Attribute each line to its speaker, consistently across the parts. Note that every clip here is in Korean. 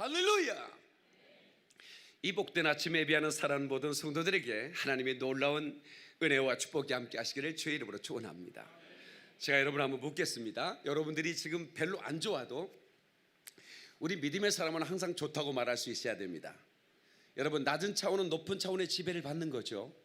Speaker 1: 할렐루야. 이 복된 아침에 예배하는 사랑하는 모든 성도들에게 하나님의 놀라운 은혜와 축복이 함께 하시기를 주의 이름으로 축원합니다. 제가 여러분 한번 묻겠습니다. 여러분들이 지금 별로 안 좋아도 우리 믿음의 사람은 항상 좋다고 말할 수 있어야 됩니다. 여러분, 낮은 차원은 높은 차원의 지배를 받는 거죠.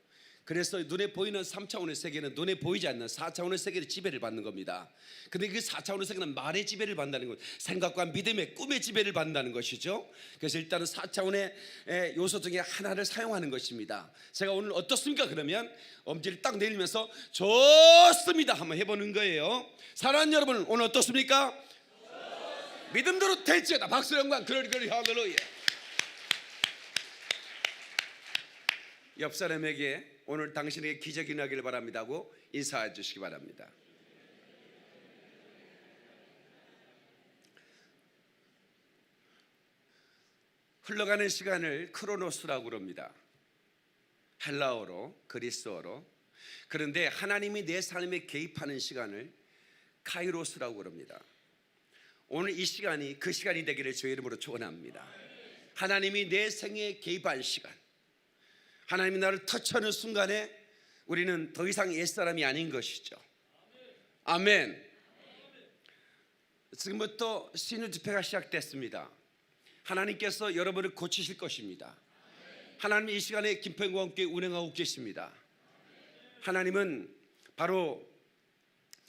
Speaker 1: 그래서 눈에 보이는 3차원의 세계는 눈에 보이지 않는 4차원의 세계의 지배를 받는 겁니다. 근데 그 4차원의 세계는 말의 지배를 받는다는 것, 생각과 믿음의 꿈의 지배를 받는다는 것이죠. 그래서 일단은 4차원의 요소 중에 하나를 사용하는 것입니다. 제가 오늘 어떻습니까? 그러면 엄지를 딱 내리면서 좋습니다 한번 해보는 거예요. 사랑하는 여러분, 오늘 어떻습니까? 믿음대로 될지어다. 박수 영광 그러리 할렐루야. 옆 사람에게 오늘 당신에게 기적이 나기를 바랍니다고 인사해 주시기 바랍니다. 흘러가는 시간을 크로노스라고 그럽니다. 헬라어로, 그리스어로. 그런데 하나님이 내 삶에 개입하는 시간을 카이로스라고 그럽니다. 오늘 이 시간이 그 시간이 되기를 주의 이름으로 축원합니다. 하나님이 내 생애에 개입할 시간, 하나님이 나를 터치하는 순간에 우리는 더 이상 옛사람이 아닌 것이죠. 아멘. 지금부터 신유 집회가 시작됐습니다. 하나님께서 여러분을 고치실 것입니다. 하나님이 이 시간에 김평공교회 운행하고 계십니다. 하나님은 바로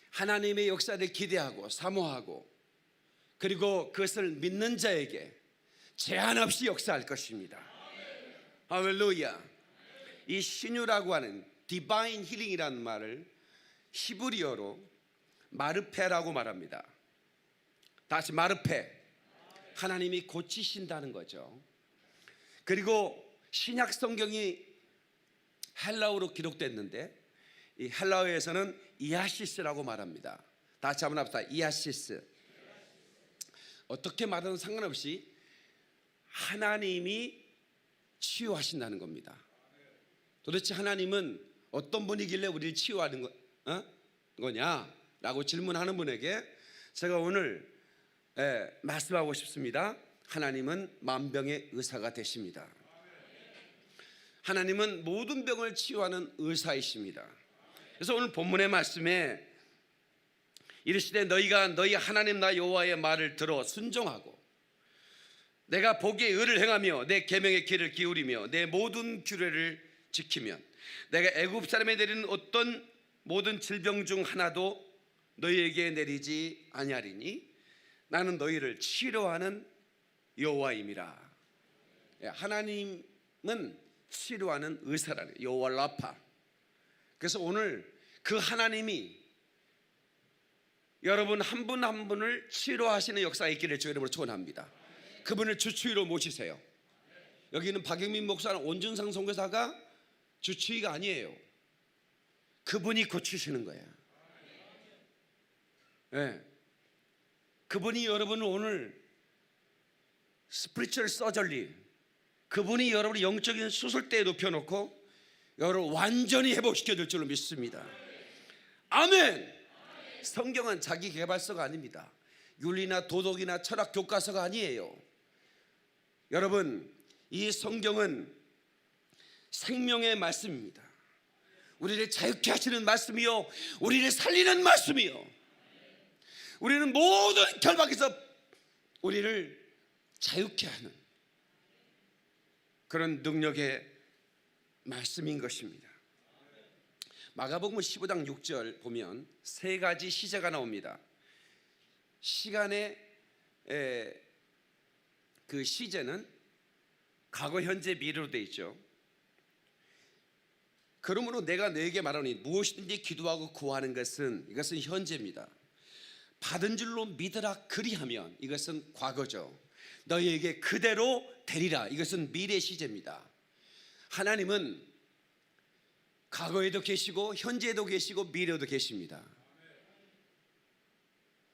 Speaker 1: 하나님의 역사를 기대하고 사모하고 그리고 그것을 믿는 자에게 제한 없이 역사할 것입니다. 할렐루야. 이 신유라고 하는 디바인 힐링이라는 말을 히브리어로 마르페라고 말합니다. 다시 마르페, 하나님이 고치신다는 거죠. 그리고 신약 성경이 헬라어로 기록됐는데 이 헬라어에서는 이아시스라고 말합니다. 다시 한번 합시다. 이아시스. 어떻게 말하든 상관없이 하나님이 치유하신다는 겁니다. 도대체 하나님은 어떤 분이길래 우리를 치유하는 거냐라고 질문하는 분에게 제가 오늘 말씀하고 싶습니다. 하나님은 만병의 의사가 되십니다. 하나님은 모든 병을 치유하는 의사이십니다. 그래서 오늘 본문의 말씀에 이르시되 너희가 너희 하나님 나 여호와의 말을 들어 순종하고 내가 보기에 의를 행하며 내 계명의 귀를 기울이며 내 모든 규례를 지키면 내가 애굽 사람에 내리는 어떤 모든 질병 중 하나도 너희에게 내리지 아니하리니 나는 너희를 치료하는 여호와임이라. 하나님은 치료하는 의사라는 여호와 라파. 그래서 오늘 그 하나님이 여러분 한 분 한 분을 치료하시는 역사가 있기를 주의 이름으로 축원합니다. 그분을 주치의로 모시세요. 여기는 박영민 목사는 온준상 선교사가 주치의가 아니에요. 그분이 고치시는 거예요. 네. 그분이 여러분을 오늘 스피리추얼 서저리, 그분이 여러분의 영적인 수술대에 눕혀놓고 여러분을 완전히 회복시켜 줄 줄로 믿습니다. 아멘. 성경은 자기 개발서가 아닙니다. 윤리나 도덕이나 철학 교과서가 아니에요. 여러분, 이 성경은 생명의 말씀입니다. 우리를 자유케 하시는 말씀이요, 우리를 살리는 말씀이요, 우리는 모든 결박에서 우리를 자유케 하는 그런 능력의 말씀인 것입니다. 마가복음 15장 6절 보면 세 가지 시제가 나옵니다. 시간의 그 시제는 과거, 현재, 미래로 되어 있죠. 그러므로 내가 너에게 말하노니 무엇이든지 기도하고 구하는 것은 이것은 현재입니다. 받은 줄로 믿으라 그리하면 이것은 과거죠. 너희에게 그대로 되리라 이것은 미래 시제입니다. 하나님은 과거에도 계시고 현재에도 계시고 미래에도 계십니다.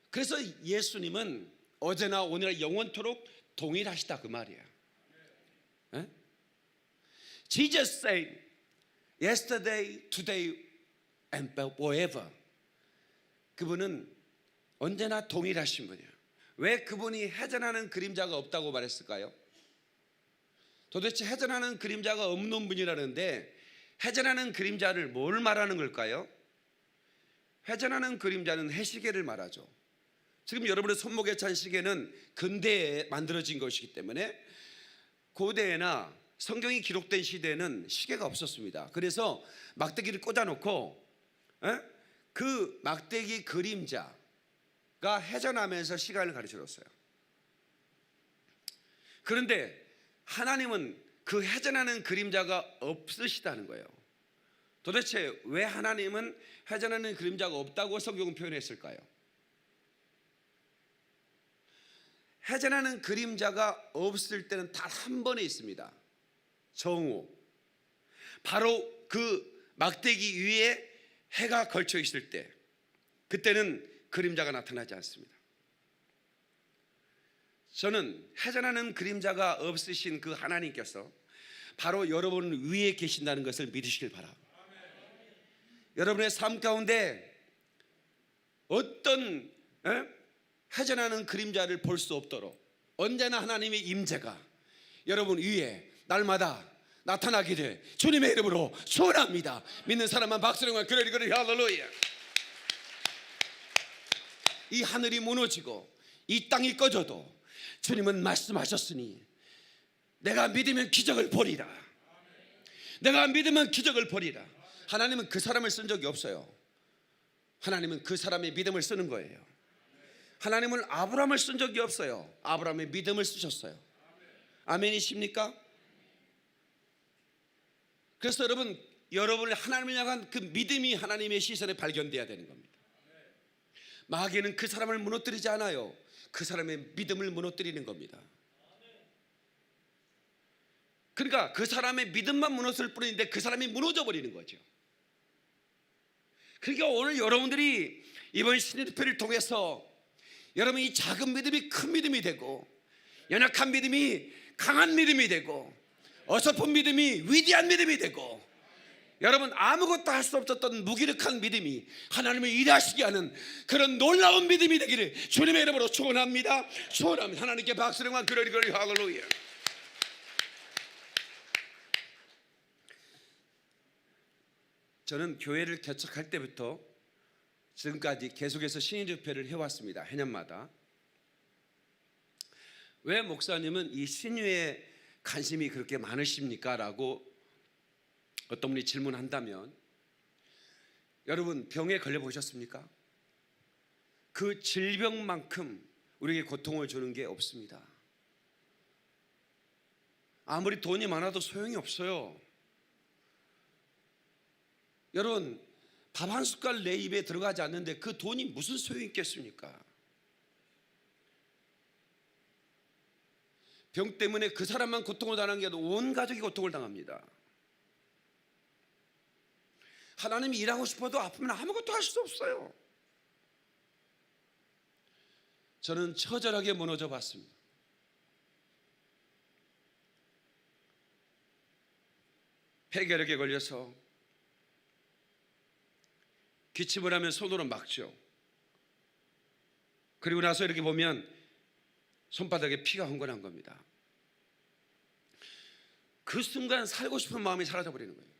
Speaker 1: 그래서 예수님은 어제나 오늘나 영원토록 동일하시다 그 말이에요. Jesus said yesterday, today and forever. 그분은 언제나 동일하신 분이에요. 왜 그분이 해전하는 그림자가 없다고 말했을까요? 도대체 해전하는 그림자가 없는 분이라는데 해전하는 그림자를 뭘 말하는 걸까요? 해전하는 그림자는 해시계를 말하죠. 지금 여러분의 손목에 찬 시계는 근대에 만들어진 것이기 때문에 고대나 성경이 기록된 시대에는 시계가 없었습니다. 그래서 막대기를 꽂아놓고 그 막대기 그림자가 해전하면서 시간을 가르쳐줬어요. 그런데 하나님은 그 해전하는 그림자가 없으시다는 거예요. 도대체 왜 하나님은 해전하는 그림자가 없다고 성경은 표현했을까요? 해전하는 그림자가 없을 때는 단 한 번에 있습니다. 정오. 바로 그 막대기 위에 해가 걸쳐 있을 때, 그때는 그림자가 나타나지 않습니다. 저는 해전하는 그림자가 없으신 그 하나님께서 바로 여러분 위에 계신다는 것을 믿으시길 바랍니다. 여러분의 삶 가운데 어떤 해전하는 그림자를 볼 수 없도록 언제나 하나님의 임재가 여러분 위에 날마다 나타나기를 주님의 이름으로 축원합니다. 믿는 사람만 박수령과 그러리 할렐루야. 이 하늘이 무너지고 이 땅이 꺼져도 주님은 말씀하셨으니 내가 믿으면 기적을 보리라. 내가 믿으면 기적을 보리라. 하나님은 그 사람을 쓴 적이 없어요. 하나님은 그 사람의 믿음을 쓰는 거예요. 하나님은 아브라함을 쓴 적이 없어요. 아브라함의 믿음을 쓰셨어요. 아멘이십니까? 그래서 여러분의 하나님을 향한 그 믿음이 하나님의 시선에 발견돼야 되는 겁니다. 마귀는 그 사람을 무너뜨리지 않아요. 그 사람의 믿음을 무너뜨리는 겁니다. 그러니까 그 사람의 믿음만 무너질 뿐인데 그 사람이 무너져 버리는 거죠. 그러니까 오늘 여러분들이 이번 신인대표를 통해서 여러분 이 작은 믿음이 큰 믿음이 되고, 연약한 믿음이 강한 믿음이 되고, 어설픈 믿음이 위대한 믿음이 되고, 여러분 아무것도 할 수 없었던 무기력한 믿음이 하나님을 일하시게 하는 그런 놀라운 믿음이 되기를 주님의 이름으로 축원합니다. 축원합니다. 하나님께 박수령만 그러리 할렐루야. 저는 교회를 개척할 때부터 지금까지 계속해서 신유집회를 해왔습니다. 해년마다. 왜 목사님은 이 신유에 관심이 그렇게 많으십니까? 라고 어떤 분이 질문한다면, 여러분 병에 걸려보셨습니까? 그 질병만큼 우리에게 고통을 주는 게 없습니다. 아무리 돈이 많아도 소용이 없어요. 여러분 밥 한 숟갈 내 입에 들어가지 않는데 그 돈이 무슨 소용이 있겠습니까? 병 때문에 그 사람만 고통을 당하는 게 아니라 온 가족이 고통을 당합니다. 하나님이 일하고 싶어도 아프면 아무것도 할 수 없어요. 저는 처절하게 무너져 봤습니다. 폐결핵에 걸려서 기침을 하면 손으로 막죠. 그리고 나서 이렇게 보면 손바닥에 피가 흥건한 겁니다. 그 순간 살고 싶은 마음이 사라져 버리는 거예요.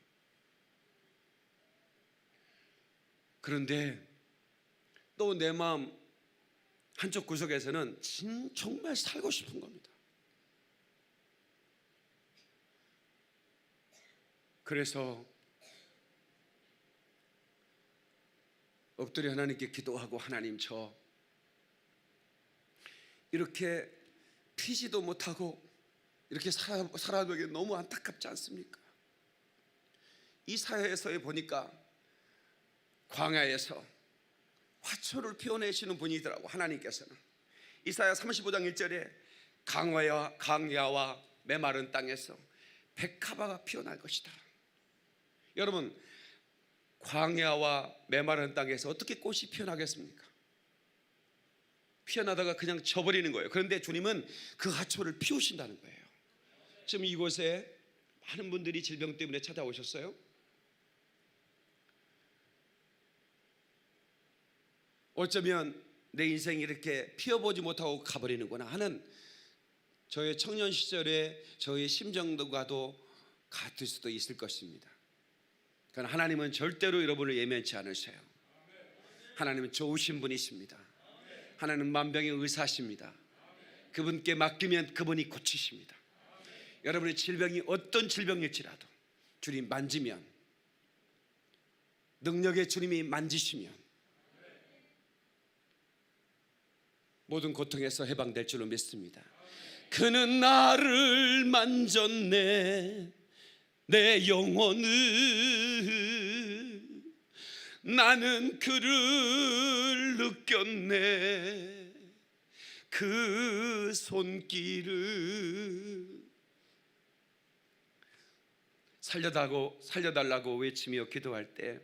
Speaker 1: 그런데 또 내 마음 한쪽 구석에서는 정말 살고 싶은 겁니다. 그래서 엎드려 하나님께 기도하고, 하나님 저 이렇게 피지도 못하고 이렇게 살아가는 게 너무 안타깝지 않습니까? 이 사회에서 보니까 광야에서 화초를 피워내시는 분이더라고. 하나님께서는 이사야 35장 1절에 강야와 메마른 땅에서 백합화가 피어날 것이다. 여러분 광야와 메마른 땅에서 어떻게 꽃이 피어나겠습니까? 피어나다가 그냥 져버리는 거예요. 그런데 주님은 그 화초를 피우신다는 거예요. 지금 이곳에 많은 분들이 질병 때문에 찾아오셨어요. 어쩌면 내 인생이 이렇게 피어보지 못하고 가버리는구나 하는 저의 청년 시절의 저의 심정과도 같을 수도 있을 것입니다. 그러나 하나님은 절대로 여러분을 예면치 않으세요. 하나님은 좋으신 분이십니다. 하나님은 만병의 의사십니다. 그분께 맡기면 그분이 고치십니다. 여러분의 질병이 어떤 질병일지라도 주님 만지면, 능력의 주님이 만지시면 모든 고통에서 해방될 줄로 믿습니다. 그는 나를 만졌네, 내 영혼을. 나는 그를 느꼈네, 그 손길을. 살려달라고 외치며 기도할 때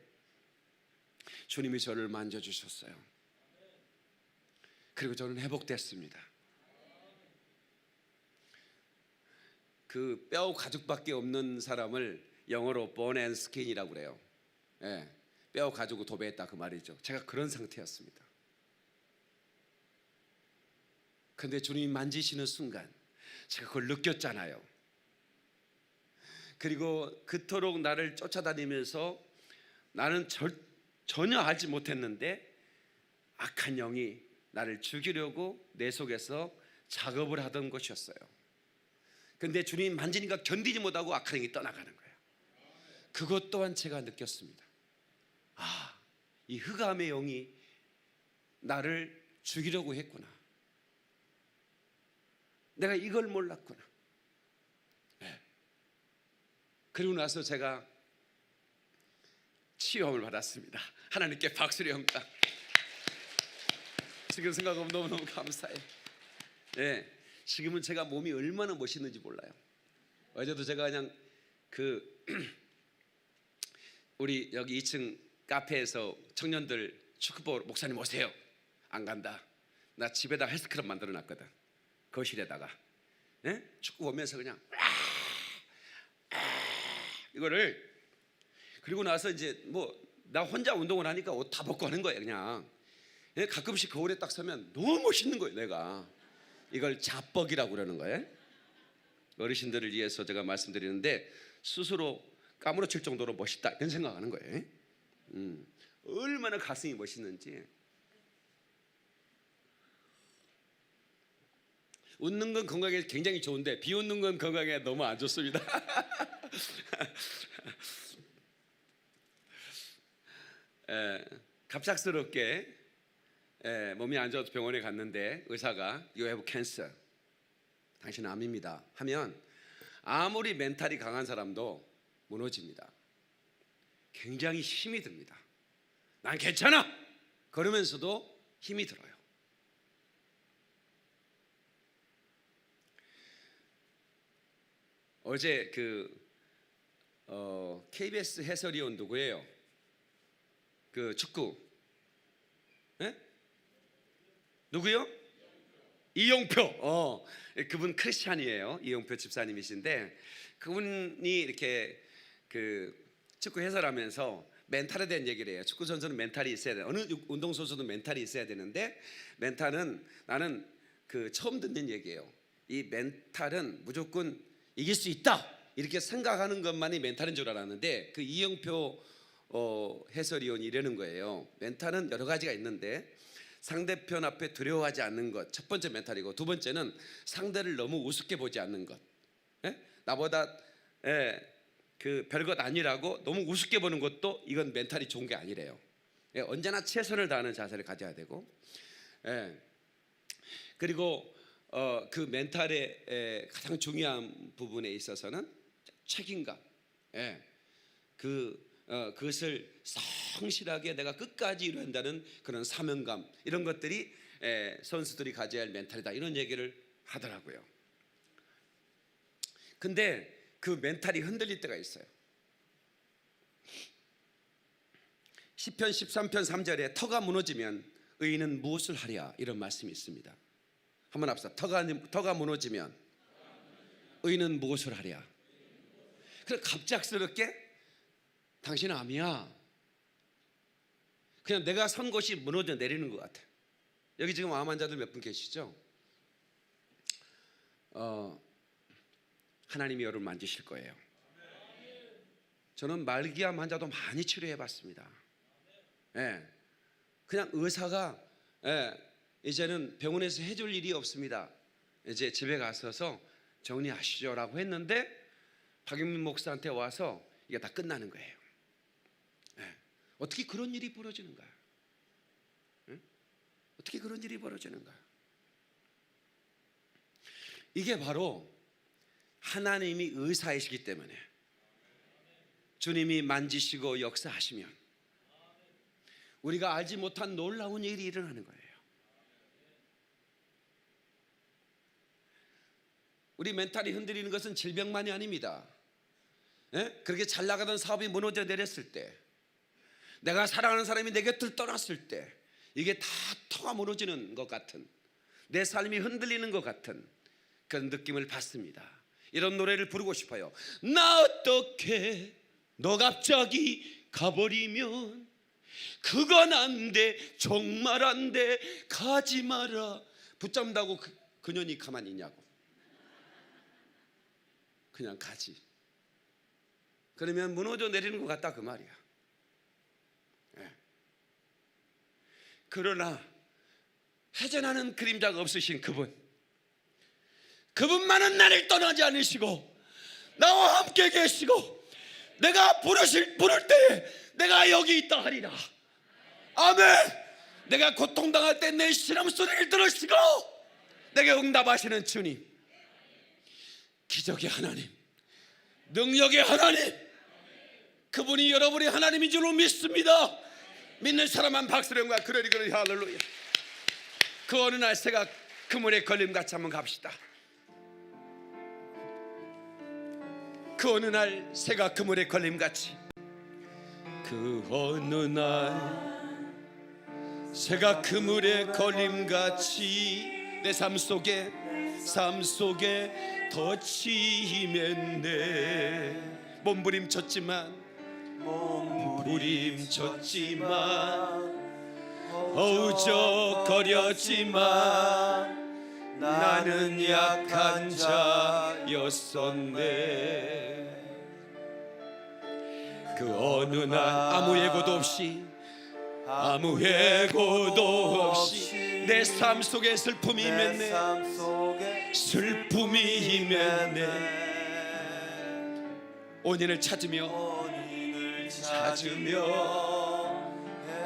Speaker 1: 주님이 저를 만져주셨어요. 그리고 저는 회복됐습니다. 그 뼈 가죽밖에 없는 사람을 영어로 bone and skin이라고 그래요. 예, 뼈 가지고 도배했다 그 말이죠. 제가 그런 상태였습니다. 근데 주님이 만지시는 순간 제가 그걸 느꼈잖아요. 그리고 그토록 나를 쫓아다니면서 나는 전혀 알지 못했는데 악한 영이 나를 죽이려고 내 속에서 작업을 하던 것이었어요. 근데 주님이 만지니까 견디지 못하고 악한 영이 떠나가는 거예요. 그것 또한 제가 느꼈습니다. 아, 이 흑암의 영이 나를 죽이려고 했구나. 내가 이걸 몰랐구나. 네. 그리고 나서 제가 치유함을 받았습니다. 하나님께 박수를 영광. 지금 생각하면 너무너무 감사해요. 네. 지금은 제가 몸이 얼마나 멋있는지 몰라요. 어제도 제가 그냥 우리 여기 2층 카페에서 청년들 축구 보러 목사님 오세요. 안 간다. 나 집에다 헬스클럽 만들어 놨거든. 거실에다가. 네? 축구 보면서 그냥 이거를. 그리고 나서 이제 뭐 나 혼자 운동을 하니까 옷 다 벗고 하는 거예요. 그냥 가끔씩 거울에 딱 서면 너무 멋있는 거예요. 내가 이걸 자뻑이라고 그러는 거예요. 어르신들을 위해서 제가 말씀드리는데 스스로 까무러칠 정도로 멋있다 이런 생각하는 거예요. 얼마나 가슴이 멋있는지. 웃는 건 건강에 굉장히 좋은데 비웃는 건 건강에 너무 안 좋습니다. 갑작스럽게 몸이 안 좋아서 병원에 갔는데 의사가 You have cancer, 당신은 암입니다 하면 아무리 멘탈이 강한 사람도 무너집니다. 굉장히 힘이 듭니다. 난 괜찮아 그러면서도 힘이 들어요. 어제 KBS 해설위원 누구예요? 그 축구 누구요? 이용표. 그분 크리스찬이에요. 이용표 집사님이신데 그분이 이렇게 축구 해설하면서 멘탈에 대한 얘기를 해요. 축구 선수는 멘탈이 있어야 돼. 어느 운동 선수도 멘탈이 있어야 되는데 멘탈은 나는 처음 듣는 얘기예요. 이 멘탈은 무조건 이길 수 있다 이렇게 생각하는 것만이 멘탈인 줄 알았는데 그 이용표 해설위원이 이러는 거예요. 멘탈은 여러 가지가 있는데 상대편 앞에 두려워하지 않는 것 첫 번째 멘탈이고, 두 번째는 상대를 너무 우습게 보지 않는 것. 나보다 별것 아니라고 너무 우습게 보는 것도 이건 멘탈이 좋은 게 아니래요. 언제나 최선을 다하는 자세를 가져야 되고, 그리고 그 멘탈의 가장 중요한 부분에 있어서는 책임감. 그것을 성실하게 내가 끝까지 이루어낸다는 그런 사명감, 이런 것들이 선수들이 가져야 할 멘탈이다 이런 얘기를 하더라고요. 근데 그 멘탈이 흔들릴 때가 있어요. 시편 13편 3절에 터가 무너지면 의인은 무엇을 하랴 이런 말씀이 있습니다. 한번 합시다. 터가 무너지면 의인은 무엇을 하랴. 그래 갑작스럽게 당신은 암이야. 그냥 내가 선 곳이 무너져 내리는 것 같아. 여기 지금 암 환자들 몇 분 계시죠? 하나님이 여러분 만지실 거예요. 저는 말기암 환자도 많이 치료해 봤습니다. 예, 그냥 의사가 이제는 병원에서 해줄 일이 없습니다. 이제 집에 가셔서 정리하시죠라고 했는데 박영민 목사한테 와서 이게 다 끝나는 거예요. 어떻게 그런 일이 벌어지는가? 어떻게 그런 일이 벌어지는가? 이게 바로 하나님이 의사이시기 때문에 주님이 만지시고 역사하시면 우리가 알지 못한 놀라운 일이 일어나는 거예요. 우리 멘탈이 흔들리는 것은 질병만이 아닙니다. 그렇게 잘 나가던 사업이 무너져 내렸을 때, 내가 사랑하는 사람이 내 곁을 떠났을 때, 이게 다 터가 무너지는 것 같은, 내 삶이 흔들리는 것 같은 그런 느낌을 받습니다. 이런 노래를 부르고 싶어요. 나 어떻게 너 갑자기 가버리면 그건 안 돼, 정말 안 돼, 가지 마라. 붙잡는다고 그년이 가만히 있냐고. 그냥 가지. 그러면 무너져 내리는 것 같다 그 말이야. 그러나 해전하는 그림자가 없으신 그분만은 나를 떠나지 않으시고 나와 함께 계시고 내가 부를 때에 내가 여기 있다 하리라. 아멘. 내가 고통당할 때 내 신음소리를 들으시고 내게 응답하시는 주님, 기적의 하나님, 능력의 하나님, 그분이 여러분의 하나님인 줄로 믿습니다. 믿는 사람만 박수로 영광. 그러리 할렐루야. 그 어느 날 새가 그물에 걸림같이 한번 갑시다. 그 어느 날 새가 그물에 걸림같이, 그 어느 날 새가 그물에 걸림같이 내 삶 속에 덧치면 내 몸부림쳤지만 어우적거렸지만 나는 약한 자였었네. 그 어느 날 아무 예고도 없이 내 삶 속에 슬픔이 맺네. 원인을 찾으며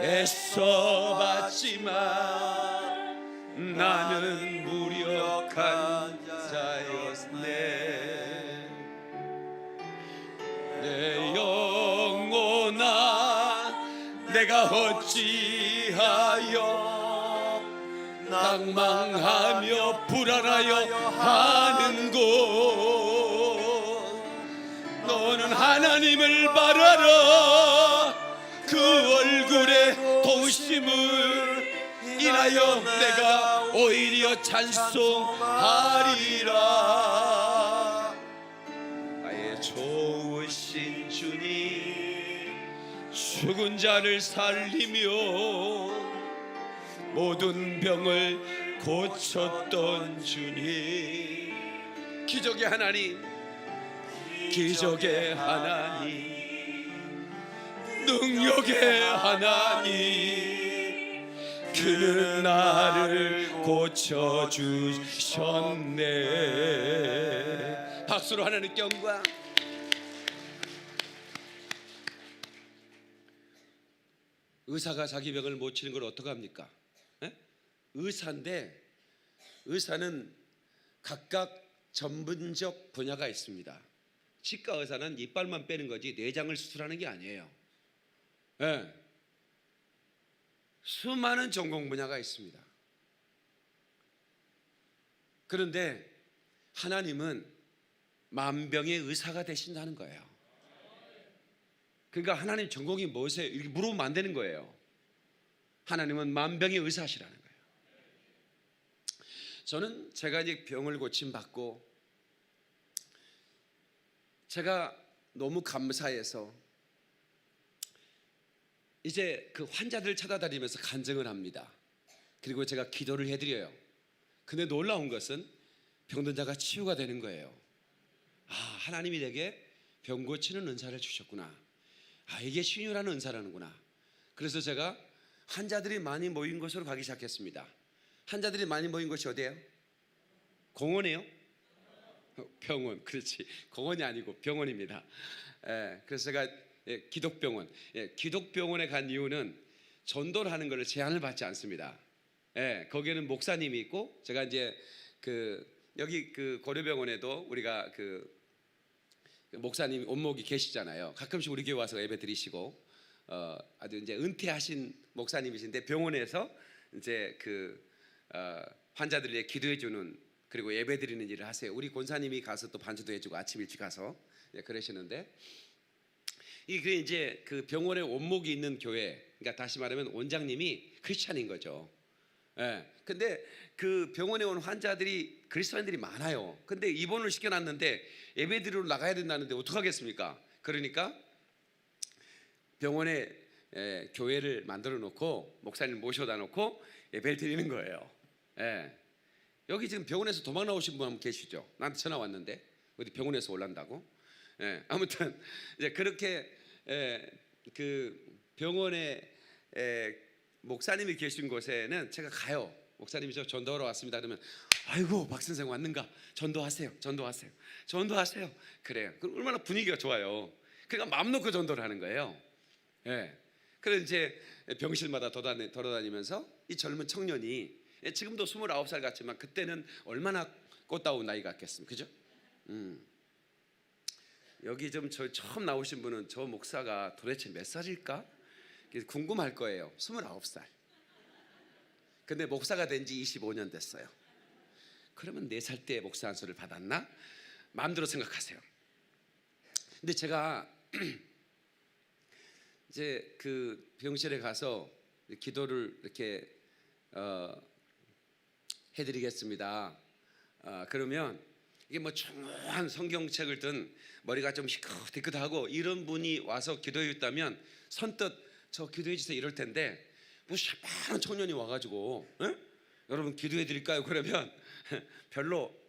Speaker 1: 애써봤지만 나는 무력한 자였네. 내 영혼아, 내가 어찌하여 낭망하며 불안하여 하는고. 너는 하나님을 바라라. 그 얼굴의 도우심을 인하여 내가 오히려 찬송하리라. 나의 좋으신 주님, 죽은 자를 살리며 모든 병을 고쳤던 주님, 기적의 하나님, 기적의 하나님, 능력의 하나님, 그는 나를 고쳐주셨네. 박수로 하나님께 영광. 의사가 자기 병을 못 치는 걸 어떡합니까? 의사인데 의사는 각각 전문적 분야가 있습니다. 치과 의사는 이빨만 빼는 거지 내장을 수술하는 게 아니에요. 수많은 전공 분야가 있습니다. 그런데 하나님은 만병의 의사가 되신다는 거예요. 그러니까 하나님 전공이 뭐세요? 이렇게 물어보면 안 되는 거예요. 하나님은 만병의 의사시라는 거예요. 저는 제가 이제 병을 고침받고 제가 너무 감사해서 이제 그 환자들 찾아다니면서 간증을 합니다. 그리고 제가 기도를 해드려요. 근데 놀라운 것은 병든 자가 치유가 되는 거예요. 아, 하나님이 내게 병 고치는 은사를 주셨구나. 아, 이게 신유라는 은사라는구나. 그래서 제가 환자들이 많이 모인 곳으로 가기 시작했습니다. 환자들이 많이 모인 곳이 어디예요? 공원이에요? 병원. 그렇지, 공원이 아니고 병원입니다. 그래서 제가 기독병원, 기독병원에 간 이유는 전도를 하는 것을 제한을 받지 않습니다. 거기에는 목사님이 있고, 제가 이제 여기 고려병원에도 우리가 목사님 원목이 계시잖아요. 가끔씩 우리 교회 와서 예배 드리시고, 아주 이제 은퇴하신 목사님이신데 병원에서 이제 환자들을 위해 기도해 주는, 그리고 예배 드리는 일을 하세요. 우리 권사님이 가서 또 반주도 해주고 아침 일찍 가서 그러시는데, 이게 이제 병원에 원목이 있는 교회, 그러니까 다시 말하면 원장님이 크리스찬인 거죠. 근데 병원에 온 환자들이 그리스도인들이 많아요. 근데 입원을 시켜놨는데 예배드리러 나가야 된다는데 어떡하겠습니까? 그러니까 병원에 교회를 만들어 놓고 목사님 모셔다 놓고 예배를 드리는 거예요. 여기 지금 병원에서 도망 나오신 분 한 분 계시죠? 나한테 전화 왔는데 어디 병원에서 올란다고. 아무튼 이제 그렇게 병원에 목사님이 계신 곳에는 제가 가요. 목사님이 저 전도하러 왔습니다. 그러면 아이고 박 선생 왔는가? 전도하세요. 그래요. 그럼 얼마나 분위기가 좋아요. 그러니까 마음 놓고 전도를 하는 거예요. 그래서 이제 병실마다 돌아다니면서 이 젊은 청년이, 지금도 29살 같지만 그때는 얼마나 꽃다운 나이 같겠습니까? 그죠? 여기 좀 처음 나오신 분은 저 목사가 도대체 몇 살일까? 궁금할 거예요. 29살. 근데 목사가 된 지 25년 됐어요. 그러면 4살 때 목사 안수를 받았나? 마음대로 생각하세요. 근데 제가 이제 병실에 가서 기도를 이렇게 해드리겠습니다. 그러면 이게 뭐 중요한 성경책을 든 머리가 좀 희끗희끗하고 이런 분이 와서 기도해 줬다면 선뜻 저 기도해 주세요 이럴 텐데, 뭐 샤파한 청년이 와가지고 여러분 기도해 드릴까요? 그러면 별로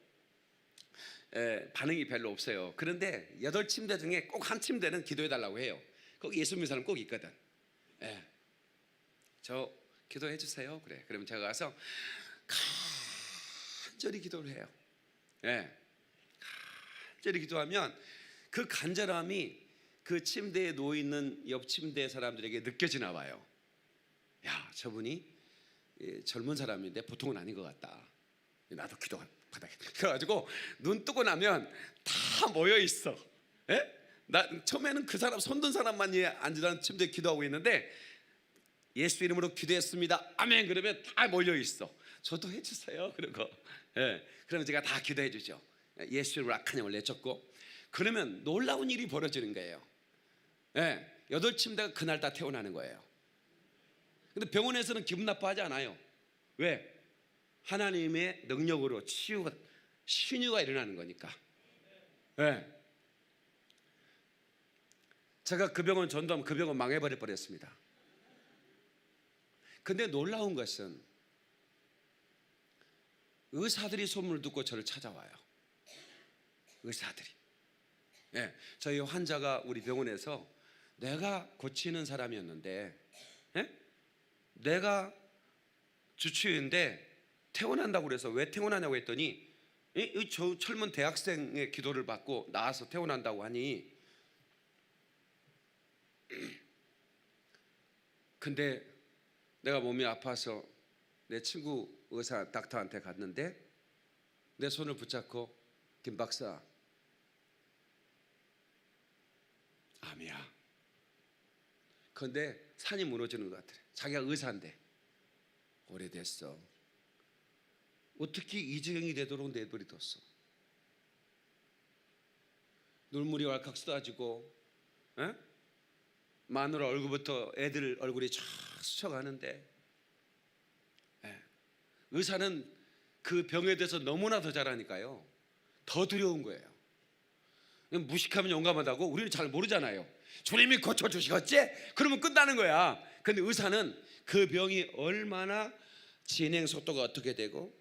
Speaker 1: 반응이 별로 없어요. 그런데 8침대 중에 꼭 한 침대는 기도해 달라고 해요. 거기 예수 믿는 사람 꼭 있거든. 저 기도해 주세요. 그래. 그러면 제가 가서 간절히 기도를 해요. 간절히 기도하면 그 간절함이 그 침대에 누워 있는 옆 침대 사람들에게 느껴지나 봐요. 야, 저분이 젊은 사람인데 보통은 아닌 것 같다. 나도 기도 받아야겠다. 그래가지고 눈 뜨고 나면 다 모여 있어. 나 처음에는 그 사람 손든 사람만 앉으라는 침대에 기도하고 있는데, 예수 이름으로 기도했습니다. 아멘. 그러면 다 모여 있어. 저도 해주세요. 그러고 그러면 제가 다 기도해 주죠. 예수 이름으로 악한 영을 내쫓고. 그러면 놀라운 일이 벌어지는 거예요. 8침대가 그날 다 태어나는 거예요. 근데 병원에서는 기분 나빠하지 않아요. 왜? 하나님의 능력으로 신유가 일어나는 거니까. 제가 그 병원 전도하면 그 병원 망해버려 버렸습니다. 근데 놀라운 것은 의사들이 소문을 듣고 저를 찾아와요. 의사들이. 저희 환자가 우리 병원에서 내가 고치는 사람이었는데, 내가 주치의인데 퇴원한다고 그래서 왜 퇴원하냐고 했더니 저 젊은 대학생의 기도를 받고 나와서 퇴원한다고 하니, 근데 내가 몸이 아파서 내 친구 의사 닥터한테 갔는데 내 손을 붙잡고 김 박사, 암이야. 그런데 산이 무너지는 것 같아. 자기가 의사인데. 오래됐어. 어떻게 이 지경이 되도록 내버려뒀어? 눈물이 왈칵 쏟아지고, 마누라 얼굴부터 애들 얼굴이 쫙 스쳐가는데, 의사는 그 병에 대해서 너무나 더 잘하니까요, 더 두려운 거예요. 무식하면 용감하다고 우리는 잘 모르잖아요. 주님이 고쳐주시겠지? 그러면 끝나는 거야. 근데 의사는 그 병이 얼마나 진행 속도가 어떻게 되고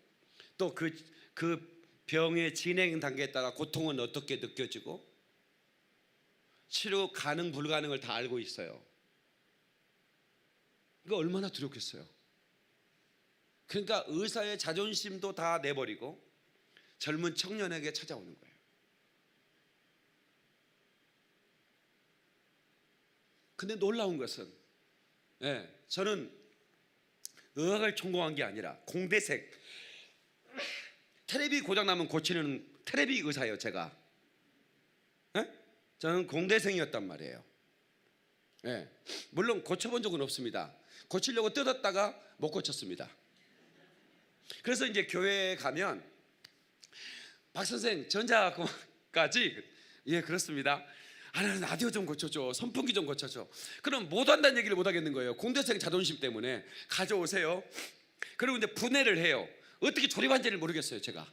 Speaker 1: 또 그 병의 진행 단계에 따라 고통은 어떻게 느껴지고 치료 가능 불가능을 다 알고 있어요. 이거 얼마나 두렵겠어요. 그러니까 의사의 자존심도 다 내버리고 젊은 청년에게 찾아오는 거예요. 근데 놀라운 것은 저는 의학을 전공한 게 아니라 공대생, 테레비 고장나면 고치는 테레비 의사예요. 제가 저는 공대생이었단 말이에요. 물론 고쳐본 적은 없습니다. 고치려고 뜯었다가 못 고쳤습니다. 그래서 이제 교회에 가면 박 선생 전자까지 예 그렇습니다. 나는 라디오 좀 고쳐줘, 선풍기 좀 고쳐줘. 그럼 못 한다는 얘기를 못 하겠는 거예요. 공대생 자존심 때문에. 가져오세요. 그리고 이제 분해를 해요. 어떻게 조립한지를 모르겠어요. 제가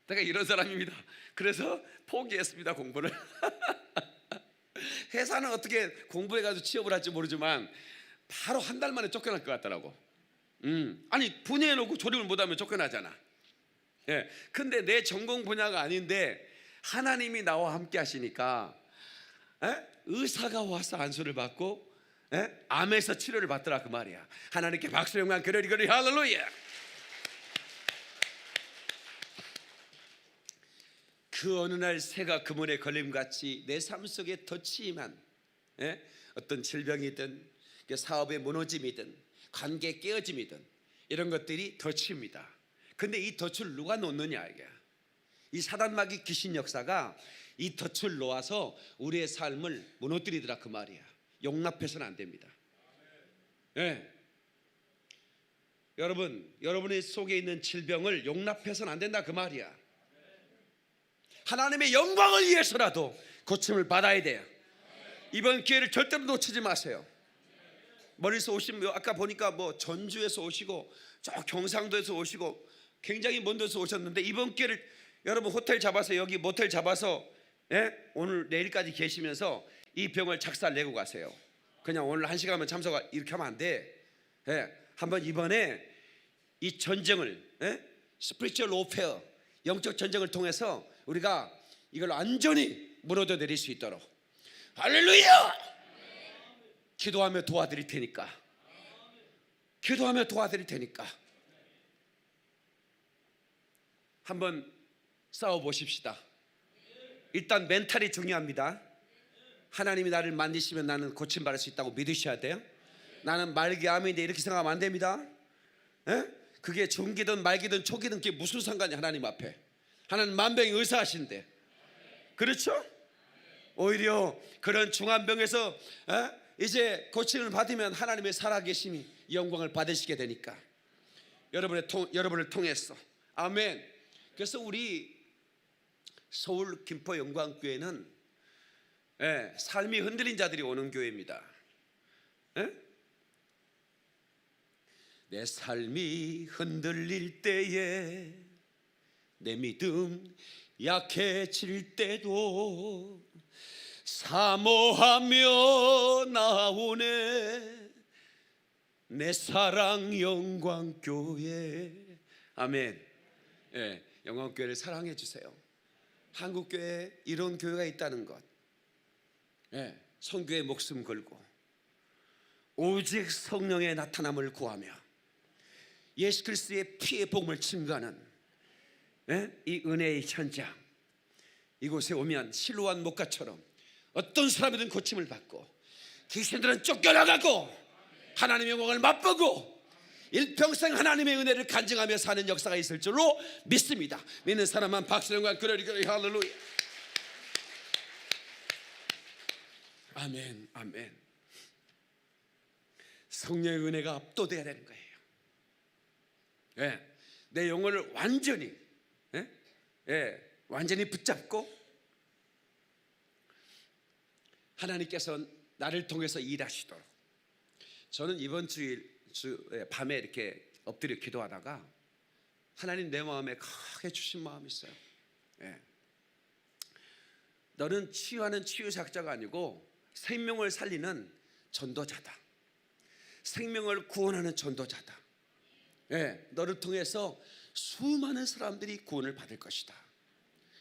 Speaker 1: 이런 사람입니다. 그래서 포기했습니다. 공부를. 회사는 어떻게 공부해가지고 취업을 할지 모르지만 바로 한 달 만에 쫓겨날 것 같더라고. 아니 분해해놓고 조립을 못하면 쫓겨나잖아. 근데 내 전공 분야가 아닌데 하나님이 나와 함께 하시니까 의사가 와서 안수를 받고 암에서 치료를 받더라 그 말이야. 하나님께 박수 영광 그러리 할렐루야. 그 어느 날 새가 그물에 걸림같이 내 삶 속에 덧치임한 어떤 질병이든 사업의 무너짐이든 관계 깨어짐이든 이런 것들이 덧칩니다. 근데 이 덫을 누가 놓느냐 이게. 이 사단마귀 귀신 역사가 이 덫을 놓아서 우리의 삶을 무너뜨리더라 그 말이야. 용납해서는 안 됩니다. 여러분의 속에 있는 질병을 용납해서는 안 된다 그 말이야. 하나님의 영광을 위해서라도 고침을 받아야 돼요. 이번 기회를 절대로 놓치지 마세요. 멀리서 오신 아까 보니까 뭐 전주에서 오시고 저 경상도에서 오시고 굉장히 먼 데서 오셨는데 이번 기회를 여러분 호텔 잡아서 여기 모텔 잡아서 오늘 내일까지 계시면서 이 병을 작살 내고 가세요. 그냥 오늘 1시간만 참석 이렇게 하면 안 돼. 한번 이번에 이 전쟁을 스피리추얼 오페어 영적 전쟁을 통해서 우리가 이걸 완전히 무너져 내릴 수 있도록 할렐루야! 기도하며 도와드릴 테니까. 한번 싸워보십시다. 일단 멘탈이 중요합니다. 하나님이 나를 만드시면 나는 고침받을 수 있다고 믿으셔야 돼요. 나는 말기암인데 이렇게 생각하면 안 됩니다. 그게 중기든 말기든 초기든 그게 무슨 상관이 하나님 앞에. 하나님 만병의 의사하신데. 그렇죠? 오히려 그런 중환병에서 이제 고침을 받으면 하나님의 살아계심이 영광을 받으시게 되니까 여러분을 통해서. 아멘. 그래서 우리 서울 김포 영광교회는 삶이 흔들린 자들이 오는 교회입니다. 내 삶이 흔들릴 때에 내 믿음 약해질 때도 사모하며 나오네 내 사랑 영광교회. 아멘. 영광교회를 사랑해 주세요. 한국교회에 이런 교회가 있다는 것. 선교에 목숨 걸고 오직 성령의 나타남을 구하며 예수 그리스도의 피의 복음을 증거하는 이 은혜의 현장. 이곳에 오면 실로암 목가처럼 어떤 사람이든 고침을 받고 귀신들은 쫓겨나가고 하나님의 영광을 맛보고 일평생 하나님의 은혜를 간증하며 사는 역사가 있을 줄로 믿습니다. 믿는 사람만 박수 영광 그러리 할렐루야. 아멘. 아멘. 성령의 은혜가 압도돼야 되는 거예요. 내 영혼을 완전히 완전히 붙잡고 하나님께서 나를 통해서 일하시도록. 저는 이번 주일 밤에 이렇게 엎드려 기도하다가 하나님 내 마음에 크게 주신 마음이 있어요. 너는 치유하는 치유사역자가 아니고 생명을 살리는 전도자다. 생명을 구원하는 전도자다. 예, 너를 통해서 수많은 사람들이 구원을 받을 것이다.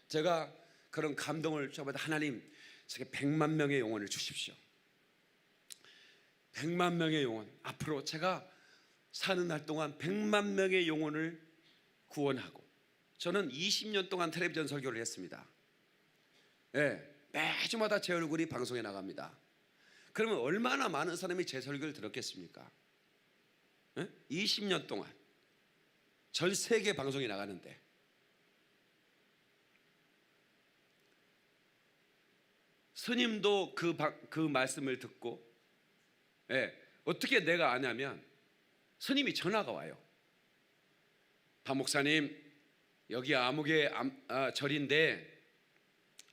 Speaker 1: 제가 그런 감동을 저보다 하나님 제게 100만 명의 영혼을 주십시오. 100만 명의 영혼. 앞으로 제가 사는 날 동안 100만 명의 영혼을 구원하고, 저는 20년 동안 텔레비전 설교를 했습니다. 예, 매주마다 제 얼굴이 방송에 나갑니다. 그러면 얼마나 많은 사람이 제 설교를 들었겠습니까? 예? 20년 동안 전 세계 방송에 나가는데, 스님도 그 말씀을 듣고, 예, 어떻게 내가 아냐면 스님이 전화가 와요. 박 목사님, 여기 아무개 절인데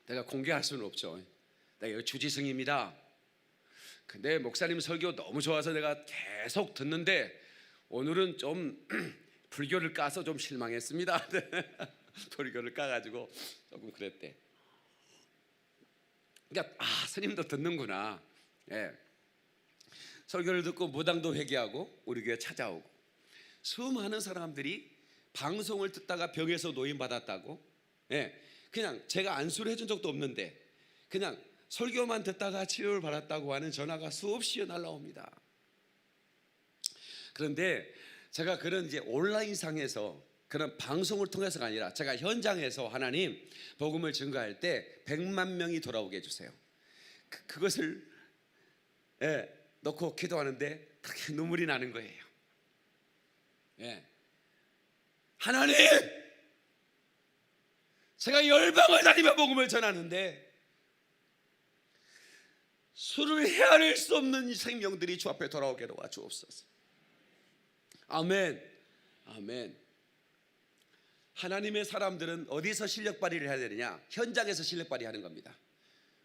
Speaker 1: 내가 공개할 수는 없죠. 내가 여기 주지승입니다. 근데 목사님 설교 너무 좋아서 내가 계속 듣는데 오늘은 좀 불교를 까서 좀 실망했습니다. 불교를 까가지고 조금 그랬대. 그러니까 스님도 듣는구나. 예. 설교를 듣고 무당도 회개하고 우리 교회 찾아오고, 수많은 사람들이 방송을 듣다가 병에서 노인받았다고. 예. 그냥 제가 안수를 해준 적도 없는데 그냥 설교만 듣다가 치료를 받았다고 하는 전화가 수없이 날라옵니다. 그런데 제가 그런 이제 온라인상에서 그런 방송을 통해서가 아니라 제가 현장에서 하나님 복음을 증거할 때 100만 명이 돌아오게 해주세요. 그것을 놓고 기도하는데 그렇게 눈물이 나는 거예요. 예. 하나님, 제가 열방을 다니며 복음을 전하는데 수를 헤아릴 수 없는 이 생명들이 주 앞에 돌아오게 도와주옵소서. 아멘. 아멘. 하나님의 사람들은 어디서 실력 발휘를 해야 되느냐? 현장에서 실력 발휘하는 겁니다.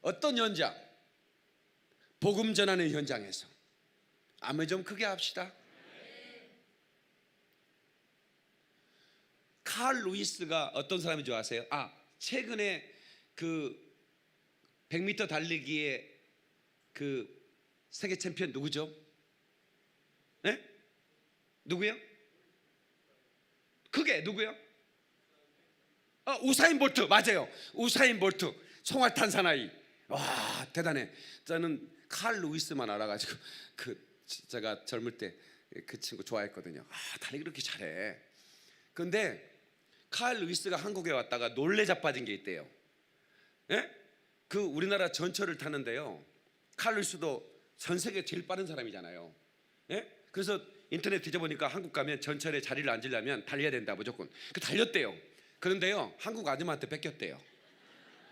Speaker 1: 어떤 현장? 복음 전하는 현장에서. 아멘. 좀 크게 합시다. 칼 루이스가 어떤 사람인 줄 아세요? 최근에 그 100m 달리기의 그 세계 챔피언 누구죠? 네? 누구요? 그게 누구요? 우사인 볼트. 맞아요. 우사인 볼트. 총알탄 사나이. 와, 대단해. 저는 칼 루이스만 알아가지고 제가 젊을 때 그 친구 좋아했거든요. 달리기 그렇게 잘해. 근데 칼 루이스가 한국에 왔다가 놀래 자빠진 게 있대요. 예? 그 우리나라 전철을 타는데요, 칼 루이스도 전 세계 제일 빠른 사람이잖아요. 예? 그래서 인터넷 뒤져보니까 한국 가면 전철에 자리를 앉으려면 달려야 된다 무조건. 달렸대요. 그런데요, 한국 아줌마한테 뺏겼대요.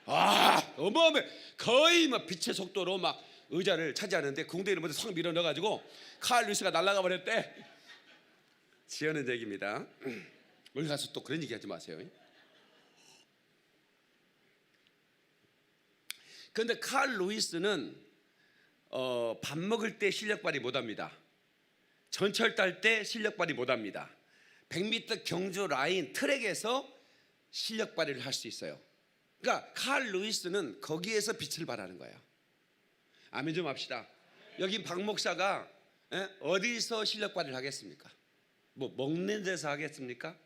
Speaker 1: 어마어마해. 거의 막 빛의 속도로 막 의자를 차지하는데 궁뎅이를 먼저 확 밀어 넣어가지고 칼 루이스가 날아가 버렸대. 지어낸 얘기입니다. 어디 가서 또 그런 얘기 하지 마세요. 그런데 칼 루이스는 밥 먹을 때 실력 발휘 못합니다. 전철 탈 때 실력 발휘 못합니다. 100m 경주 라인 트랙에서 실력 발휘를 할 수 있어요. 그러니까 칼 루이스는 거기에서 빛을 발하는 거예요. 아멘 좀 합시다. 여기 박 목사가 어디서 실력 발휘를 하겠습니까? 뭐 먹는 데서 하겠습니까?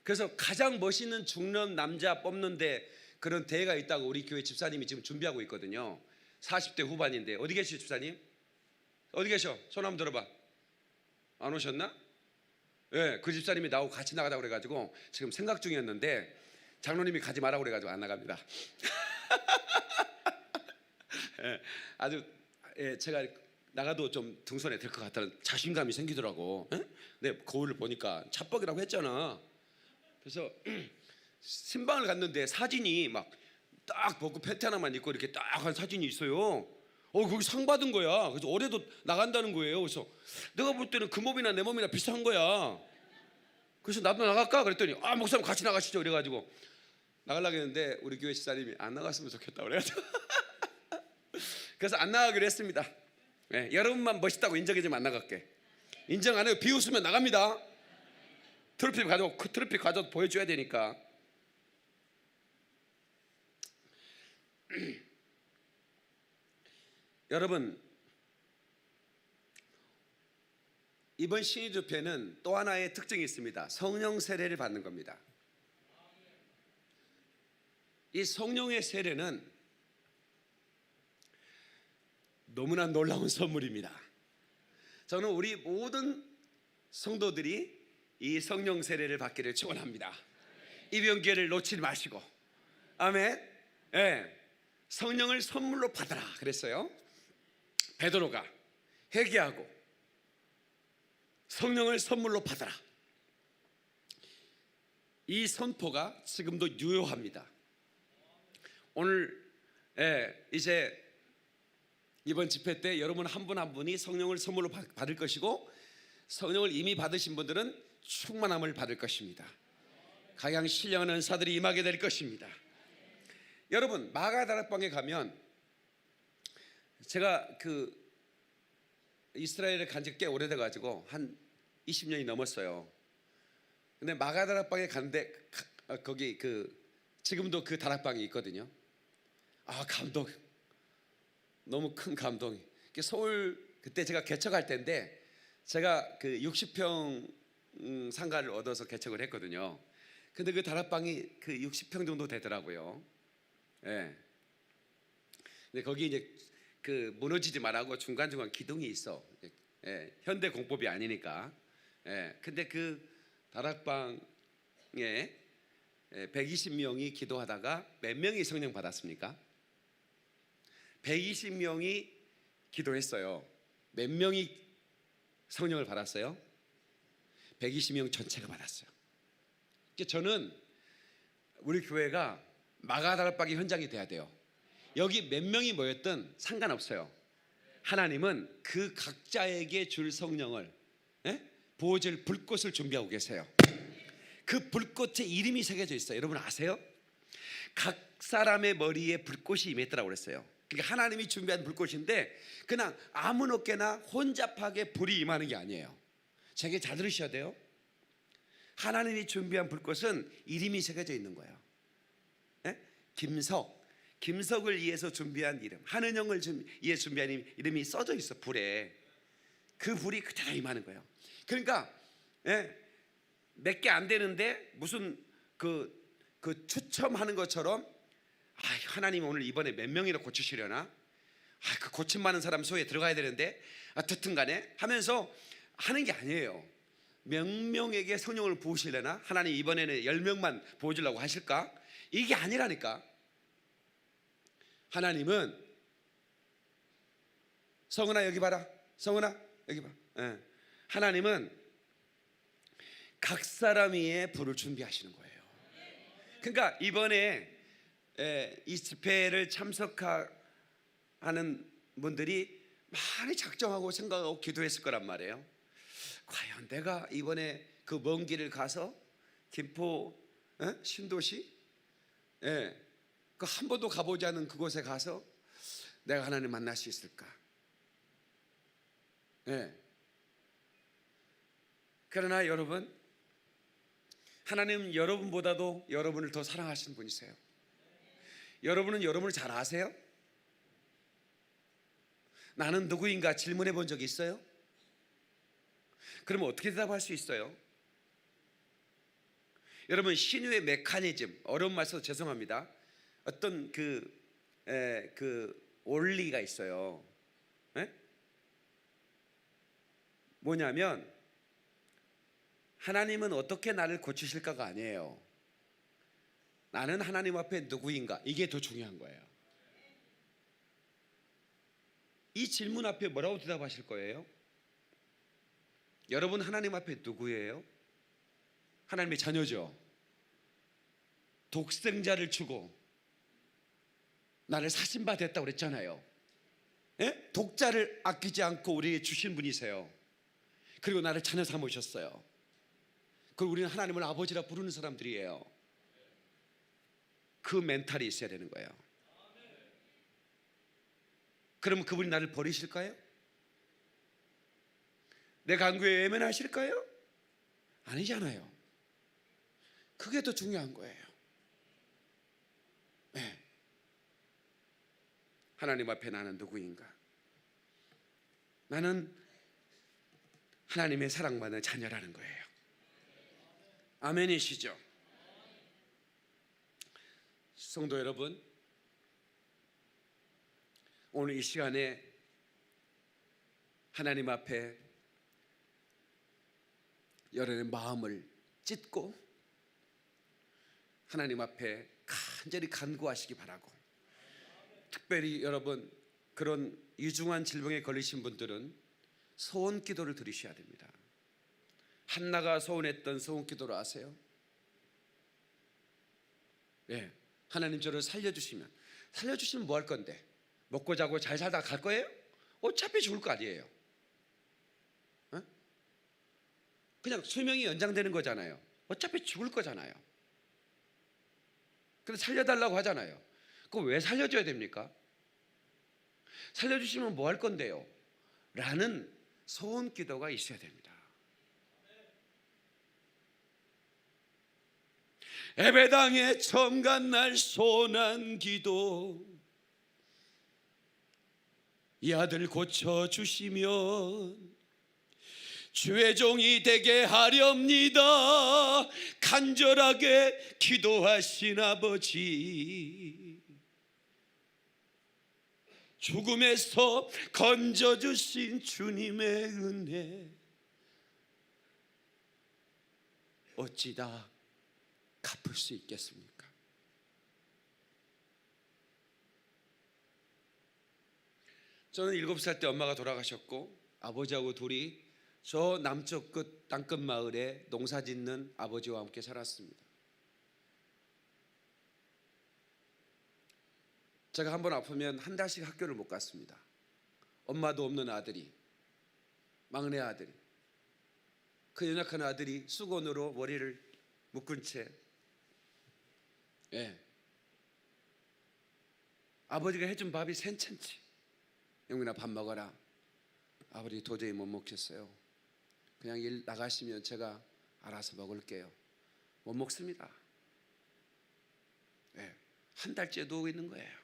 Speaker 1: 그래서 가장 멋있는 중년 남자 뽑는데 그런 대회가 있다고 우리 교회 집사님이 지금 준비하고 있거든요. 40대 후반인데 어디 계시죠 집사님? 어디 계셔? 손 한번 들어봐. 안 오셨나? 예, 그 집사님이 나하고 같이 나가자고 그래가지고 지금 생각 중이었는데 장로님이 가지 말라고 그래가지고 안 나갑니다. 예, 아주 제가 나가도 좀 등선에 될 것 같다는 자신감이 생기더라고. 네, 거울을 보니까 찹벅이라고 했잖아. 그래서 신방을 갔는데 사진이 막 딱 벗고 팬티 하나만 입고 이렇게 딱 한 사진이 있어요. 거기 상 받은 거야. 그래서 올해도 나간다는 거예요. 그래서 내가 볼 때는 그 몸이나 내 몸이나 비슷한 거야. 그래서 나도 나갈까? 그랬더니 목사님 같이 나가시죠. 그래가지고 나가려고 했는데 우리 교회 집사님이 안 나갔으면 좋겠다 그래가지고 그래서 안 나가기로 했습니다. 네, 여러분만 멋있다고 인정해주면 안 나갈게. 인정 안 해요. 비웃으면 나갑니다. 트로피 가져도 보여줘야 되니까. 여러분, 이번 신의 집회는 또 하나의 특징이 있습니다. 성령 세례를 받는 겁니다. 이 성령의 세례는 너무나 놀라운 선물입니다. 저는 우리 모든 성도들이 이 성령 세례를 받기를 축원합니다. 이번 기회를 놓치지 마시고, 아멘. 예, 성령을 선물로 받아라 그랬어요. 베드로가 회개하고 성령을 선물로 받아라. 이 선포가 지금도 유효합니다. 오늘 이제 이번 집회 때 여러분 한 분 한 분이 성령을 선물로 받을 것이고, 성령을 이미 받으신 분들은 충만함을 받을 것입니다. 가장 신령한 은사들이 임하게 될 것입니다. 여러분, 마가다락방에 가면, 제가 그 이스라엘에 간 지 꽤 오래돼 가지고 한 20년이 넘었어요. 근데 마가다락방에 갔는데 거기 지금도 그 다락방이 있거든요. 아, 감동, 너무 큰 감동이. 서울 그때 제가 개척할 때인데, 제가 그 60평 상가를 얻어서 개척을 했거든요. 근데 그 다락방이 그 60평 정도 되더라고요. 예. 근데 거기 이제 그 무너지지 말라고 중간중간 기둥이 있어. 예. 현대 공법이 아니니까. 예. 근데 그 다락방에 120명이 기도하다가 몇 명이 성령 받았습니까? 120명이 기도했어요. 몇 명이 성령을 받았어요? 120명 전체가 받았어요. 저는 우리 교회가 마가다락방의 현장이 돼야 돼요. 여기 몇 명이 모였든 상관없어요. 하나님은 그 각자에게 줄 성령을, 부어질 불꽃을 준비하고 계세요. 그 불꽃에 이름이 새겨져 있어요. 여러분 아세요? 각 사람의 머리에 불꽃이 임했더라고 그랬어요. 그러니까 하나님이 준비한 불꽃인데 그냥 아무렇게나 혼잡하게 불이 임하는 게 아니에요. 제게 잘 들으셔야 돼요. 하나님이 준비한 불꽃은 이름이 새겨져 있는 거예요. 김석을 위해서 준비한 이름, 한은영을 위해 준비한 이름이 써져 있어. 불에. 그 불이 그대로 임하는 거예요. 그러니까 몇 개 안 되는데 무슨 그 추첨하는 것처럼, 하나님 오늘 이번에 몇 명이나 고치시려나? 그 고침 많은 사람 소에 들어가야 되는데, 어쨌든 간에 하면서 하는 게 아니에요. 몇 명에게 성령을 부으시려나? 하나님 이번에는 10명만 부어주려고 하실까? 이게 아니라니까. 하나님은, 성은아 여기 봐라, 성은아 여기 봐. 하나님은 각 사람 위에 불을 준비하시는 거예요. 그러니까 이번에 이 집회를 참석하는 분들이 많이 작정하고 생각하고 기도했을 거란 말이에요. 과연 내가 이번에 그 먼 길을 가서 김포 신도시 그 한 번도 가보지 않은 그곳에 가서 내가 하나님 만날 수 있을까? 그러나 여러분, 하나님은 여러분보다도 여러분을 더 사랑하시는 분이세요. 여러분은 여러분을 잘 아세요? 나는 누구인가 질문해 본 적이 있어요? 그러면 어떻게 대답할 수 있어요? 여러분, 신유의 메커니즘, 어려운 말 써서 죄송합니다. 어떤 그 원리가 있어요. 뭐냐면, 하나님은 어떻게 나를 고치실까가 아니에요. 나는 하나님 앞에 누구인가, 이게 더 중요한 거예요. 이 질문 앞에 뭐라고 대답하실 거예요? 여러분 하나님 앞에 누구예요? 하나님의 자녀죠. 독생자를 주고 나를 사신 바 됐다고 그랬잖아요. 독자를 아끼지 않고 우리에게 주신 분이세요. 그리고 나를 자녀 삼으셨어요. 그리고 우리는 하나님을 아버지라 부르는 사람들이에요. 그 멘탈이 있어야 되는 거예요. 그러면 그분이 나를 버리실까요? 내 간구에 외면하실까요? 아니잖아요. 그게 더 중요한 거예요. 하나님 앞에 나는 누구인가? 나는 하나님의 사랑받는 자녀라는 거예요. 아멘이시죠? 성도 여러분, 오늘 이 시간에 하나님 앞에 여러분의 마음을 찢고 하나님 앞에 간절히 간구하시기 바라고, 특별히 여러분 그런 위중한 질병에 걸리신 분들은 소원 기도를 드리셔야 됩니다. 한나가 소원했던 소원 기도를 아세요? 네, 하나님 저를 살려주시면 뭐 할 건데? 먹고 자고 잘 살다 갈 거예요? 어차피 죽을 거 아니에요. 어? 그냥 수명이 연장되는 거잖아요. 어차피 죽을 거잖아요. 근데 살려달라고 하잖아요. 그거 왜 살려줘야 됩니까? 살려주시면 뭐 할 건데요? 라는 소원 기도가 있어야 됩니다. 예배당에 처음 간 날 소원한 기도, 이 아들 고쳐주시면 주의 종이 되게 하렵니다. 간절하게 기도하신 아버지, 죽음에서 건져주신 주님의 은혜 어찌 다 갚을 수 있겠습니까? 저는 7살 때 엄마가 돌아가셨고 아버지하고 둘이 저 남쪽 끝 땅끝 마을에 농사 짓는 아버지와 함께 살았습니다. 제가 한번 아프면 한 달씩 학교를 못 갔습니다. 엄마도 없는 아들이, 막내 아들이, 그 연약한 아들이 수건으로 머리를 묶은 채, 아버지가 해준 밥이 센찬치. 영민아 밥 먹어라. 아버지 도저히 못 먹겠어요. 그냥 일 나가시면 제가 알아서 먹을게요. 못 먹습니다. 한 달째 누워 있는 거예요.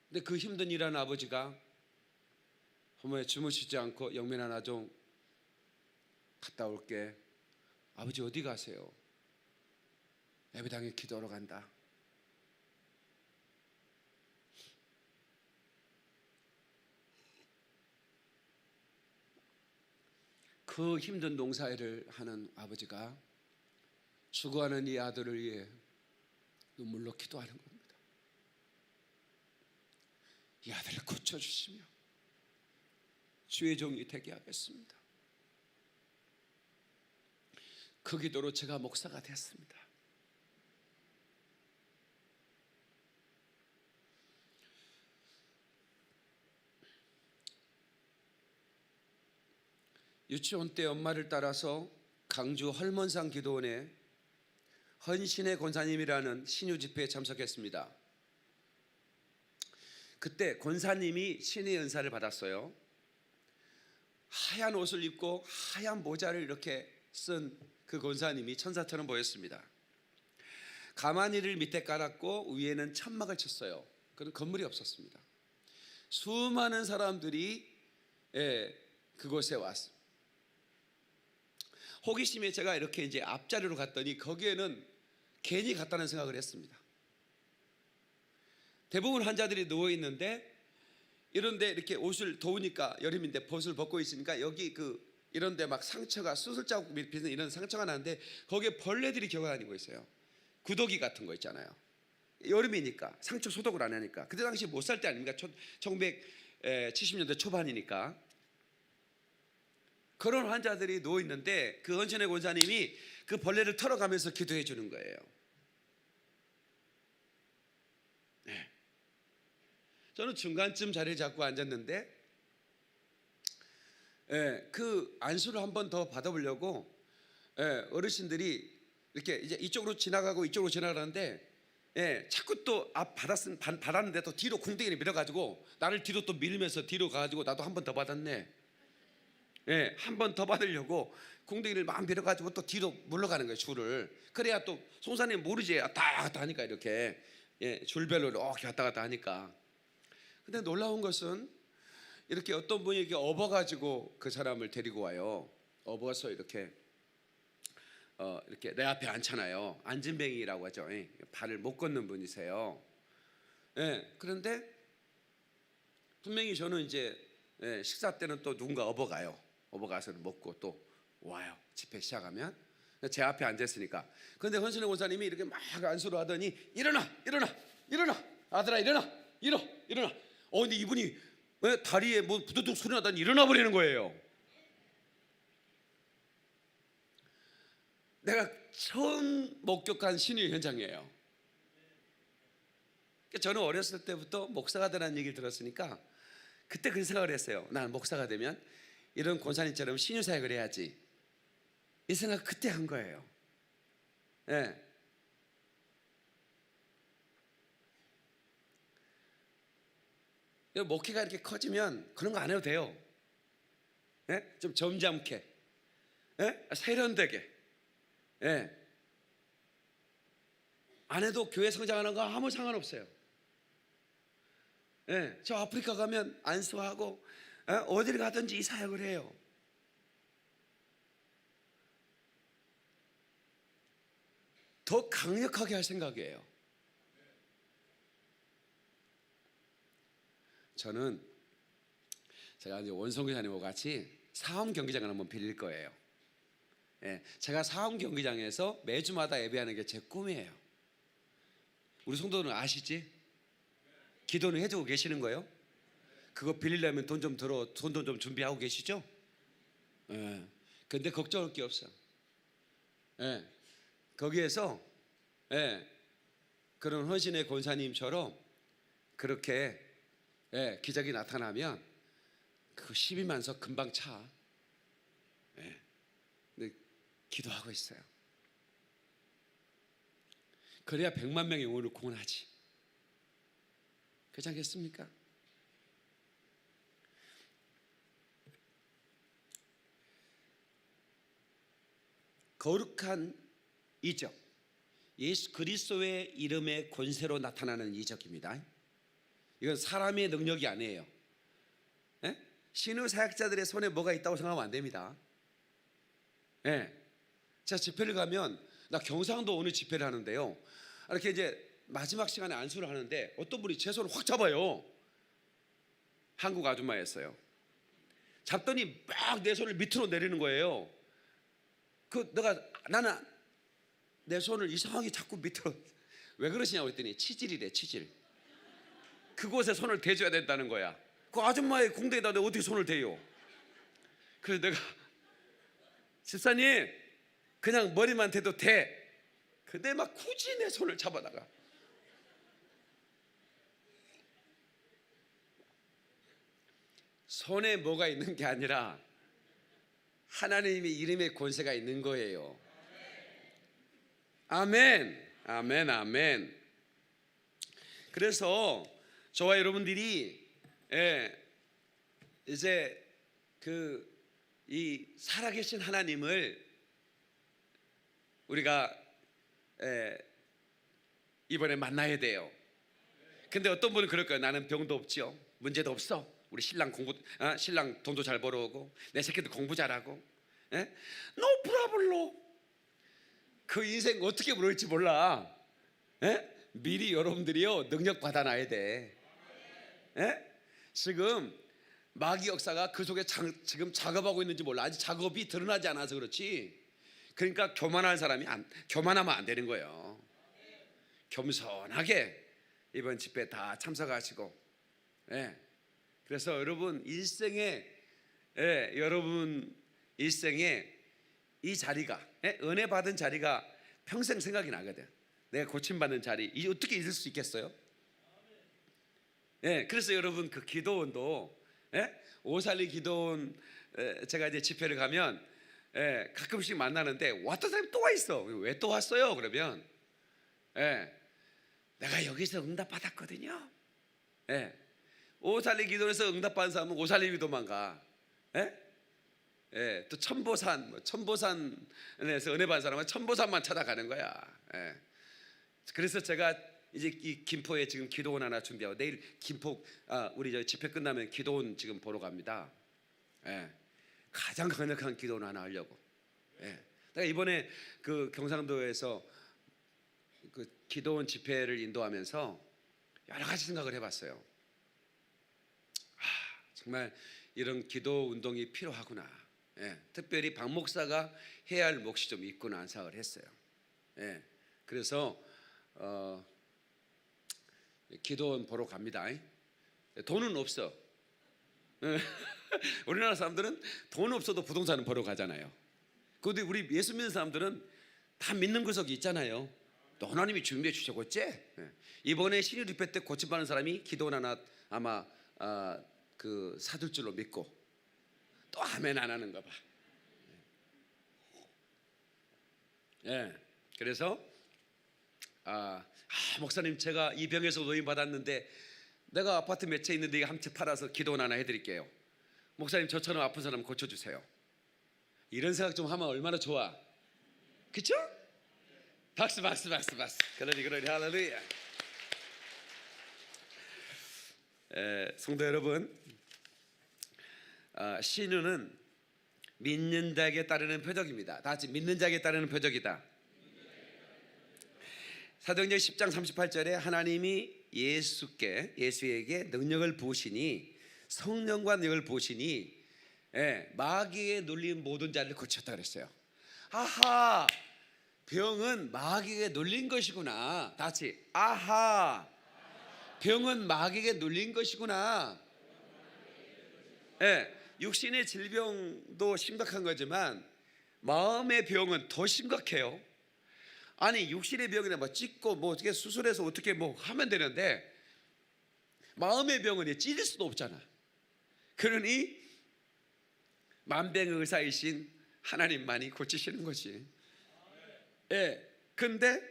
Speaker 1: 근데 그 힘든 일하는 아버지가 어머니 주무시지 않고 영민아 나 좀 갔다 올게. 아버지 어디 가세요? 예배당에 기도하러 간다. 그 힘든 농사일을 하는 아버지가 죽어가는 이 아들을 위해 눈물로 기도하는 겁니다. 이 아들을 고쳐주시며 주의 종이 되게 하겠습니다. 그 기도로 제가 목사가 됐습니다. 유치원 때 엄마를 따라서 강주 헐몬산 기도원에 헌신의 권사님이라는 신유 집회에 참석했습니다. 그때 권사님이 신의 은사를 받았어요. 하얀 옷을 입고 하얀 모자를 이렇게 쓴 그 권사님이 천사처럼 보였습니다. 가마니를 밑에 깔았고 위에는 천막을 쳤어요. 그런 건물이 없었습니다. 수많은 사람들이 그곳에 왔습니다. 호기심에 제가 이렇게 이제 앞자리로 갔더니 거기에는 괜히 갔다는 생각을 했습니다. 대부분 환자들이 누워 있는데 이런데 이렇게 옷을 더우니까 여름인데 벗을 벗고 있으니까 여기 이런데 막 상처가 수술 자국 비슷한 이런 상처가 나는데 거기에 벌레들이 기어다니고 있어요. 구더기 같은 거 있잖아요. 여름이니까 상처 소독을 안 하니까. 그때 당시 못 살 때 아닙니까? 1970년대 초반이니까. 그런 환자들이 누워 있는데 그 헌신의 권사님이 그 벌레를 털어가면서 기도해 주는 거예요. 저는 중간쯤 자리를 잡고 앉았는데 그 안수를 한 번 더 받아보려고 어르신들이 이렇게 이제 이쪽으로 지나가고 이쪽으로 지나가는데 자꾸 또 앞 받았는데 또 뒤로 궁뎅이를 밀어가지고 나를 뒤로 또 밀면서 뒤로 가가지고 나도 한 번 더 받았네. 한 번 더 받으려고 궁뎅이를 막 밀어가지고 또 뒤로 물러가는 거예요, 줄을. 그래야 또 송사님 모르지, 왔다 갔다 하니까 이렇게 줄별로 이렇게 왔다 갔다 하니까. 근데 놀라운 것은 이렇게 어떤 분이 이렇게 업어가지고 그 사람을 데리고 와요. 업어서 이렇게 이렇게 내 앞에 앉잖아요. 앉은뱅이라고 하죠. 발을 못 걷는 분이세요. 그런데 분명히 저는 이제 식사 때는 또 누군가 업어가요. 업어가서 먹고 또 와요. 집회 시작하면 제 앞에 앉았으니까. 그런데 헌신의 권사님이 이렇게 막 안수를 하더니 일어나 아들아 일어나. 근데 이분이 다리에 뭐 부두둑 소리 나더니 일어나 버리는 거예요. 내가 처음 목격한 신의 현장이에요. 저는 어렸을 때부터 목사가 되라는 얘기를 들었으니까 그때 그 생각을 했어요. 나는 목사가 되면 이런 권사님처럼 신유 사역을 해야지. 이 생각 그때 한 거예요. 목회가 이렇게 커지면 그런 거 안 해도 돼요. 좀 점잖게, 세련되게, 안 해도 교회 성장하는 거 아무 상관없어요. 저 아프리카 가면 안수하고 어디를 가든지 이 사역을 해요. 더 강력하게 할 생각이에요. 저는 제가 이제 원성교사님과 같이 사업 경기장을 한번 빌릴 거예요. 제가 사업 경기장에서 매주마다 예배하는 게 제 꿈이에요. 우리 성도들은 아시지? 기도는 해주고 계시는 거예요? 그거 빌리려면 돈 좀 준비하고 계시죠? 근데 걱정할 게 없어. 거기에서 그런 헌신의 권사님처럼 그렇게 기적이 나타나면 그 12만 석 금방 차. 근데 기도하고 있어요. 그래야 100만 명의 영혼을 구원하지. 그렇지 않겠습니까? 거룩한 이적, 예수 그리스도의 이름의 권세로 나타나는 이적입니다. 이건 사람의 능력이 아니에요. 신의 사역자들의 손에 뭐가 있다고 생각하면 안 됩니다. 제가 집회를 가면, 나 경상도 오늘 집회를 하는데요, 이렇게 이제 마지막 시간에 안수를 하는데 어떤 분이 제 손을 확 잡아요. 한국 아줌마였어요. 잡더니 막 내 손을 밑으로 내리는 거예요. 나는 내 손을 이상하게 자꾸 밑으로, 왜 그러시냐고 했더니 치질이래, 치질. 그곳에 손을 대줘야 된다는 거야. 그 아줌마의 공대에다 내가 어떻게 손을 대요? 그래서 내가, 집사님 그냥 머리만 대도 돼. 근데 막 굳이 내 손을 잡아다가, 손에 뭐가 있는 게 아니라 하나님의 이름의 권세가 있는 거예요. 아멘, 아멘, 아멘. 그래서 저와 여러분들이 이제 이 살아계신 하나님을 우리가 이번에 만나야 돼요. 근데 어떤 분은 그럴 거예요. 나는 병도 없지요, 문제도 없어. 우리 신랑 신랑 돈도 잘 벌어오고 내 새끼도 공부 잘하고, no problem. 그 인생 어떻게 물을지 몰라. 미리 여러분들이요 능력 받아놔야 돼. 지금 마귀 역사가 그 속에 지금 작업하고 있는지 몰라. 아직 작업이 드러나지 않아서 그렇지. 그러니까 교만하면 안 되는 거예요. 겸손하게 이번 집회 다 참석하시고, 그래서 여러분 일생에 이 자리가, 은혜 받은 자리가 평생 생각이 나거든. 내가 고침받는 자리, 이게 어떻게 잊을 수 있겠어요? 그래서 여러분 그 기도원도, 오살리 기도원, 제가 이제 집회를 가면 가끔씩 만나는데 왔던 사람이 또 와 있어. 왜 또 왔어요? 그러면 내가 여기서 응답 받았거든요. 오살리 기도원에서 응답 받은 사람은 오살리 기도만 가. 또 천보산에서 은혜 받은 사람은 천보산만 찾아가는 거야. 그래서 제가 이제 이 김포에 지금 기도원 하나 준비하고 내일 김포 우리 저 집회 끝나면 기도원 지금 보러 갑니다. 예. 가장 강력한 기도원 하나 하려고. 예. 내가 이번에 그 경상도에서 그 기도원 집회를 인도하면서 여러 가지 생각을 해봤어요. 정말 이런 기도 운동이 필요하구나. 예. 특별히 박 목사가 해야 할 몫이 좀 있구나 생각을 했어요. 예. 그래서 기도원 보러 갑니다. 돈은 없어. 우리나라 사람들은 돈 없어도 부동산은 보러 가잖아요. 그런데 우리 예수 믿는 사람들은 다 믿는 구석이 있잖아요. 또 하나님이 준비해 주셨겠지. 이번에 신유 집회 때 고침받는 사람이 기도원 하나 아마 그 사둘 줄로 믿고 또 아멘 안 하는가 봐. 예. 그래서 목사님 제가 이 병에서 노임 받았는데 내가 아파트 몇 채 있는데 한 채 팔아서 기도원 하나 해드릴게요. 목사님 저처럼 아픈 사람 고쳐주세요. 이런 생각 좀 하면 얼마나 좋아. 그쵸? 박수. 그러니 할렐루야. 성도 여러분, 신유는 믿는 자에게 따르는 표적입니다. 다 같이 믿는 자에게 따르는 표적이다. 사도행전 10장 38절에 하나님이 예수에게 능력을 부으시니 성령과 능력을 부으시니 마귀에 눌린 모든 자를 고쳤다 그랬어요. 아하, 병은 마귀에 눌린 것이구나. 다 같이 아하, 병은 마귀에 눌린 것이구나. 육신의 질병도 심각한 거지만 마음의 병은 더 심각해요. 아니 육신의 병이나 뭐 찢고 뭐 어떻게 수술해서 어떻게 뭐 하면 되는데 마음의 병은 찢을 수도 없잖아. 그러니 만병의 의사이신 하나님만이 고치시는 거지. 근데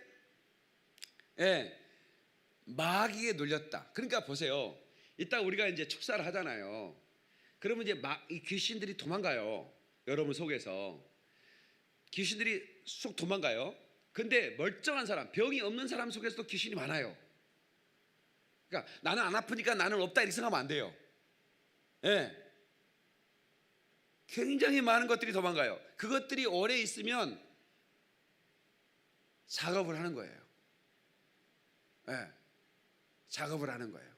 Speaker 1: 마귀에 눌렸다. 그러니까 보세요. 이따 우리가 이제 축사를 하잖아요. 그러면 이제 이 귀신들이 도망가요. 여러분 속에서 귀신들이 쑥 도망가요. 근데 멀쩡한 사람, 병이 없는 사람 속에서도 귀신이 많아요. 그러니까 나는 안 아프니까 나는 없다 이렇게 생각하면 안 돼요. 굉장히 많은 것들이 도망가요. 그것들이 오래 있으면 작업을 하는 거예요. 작업을 하는 거예요.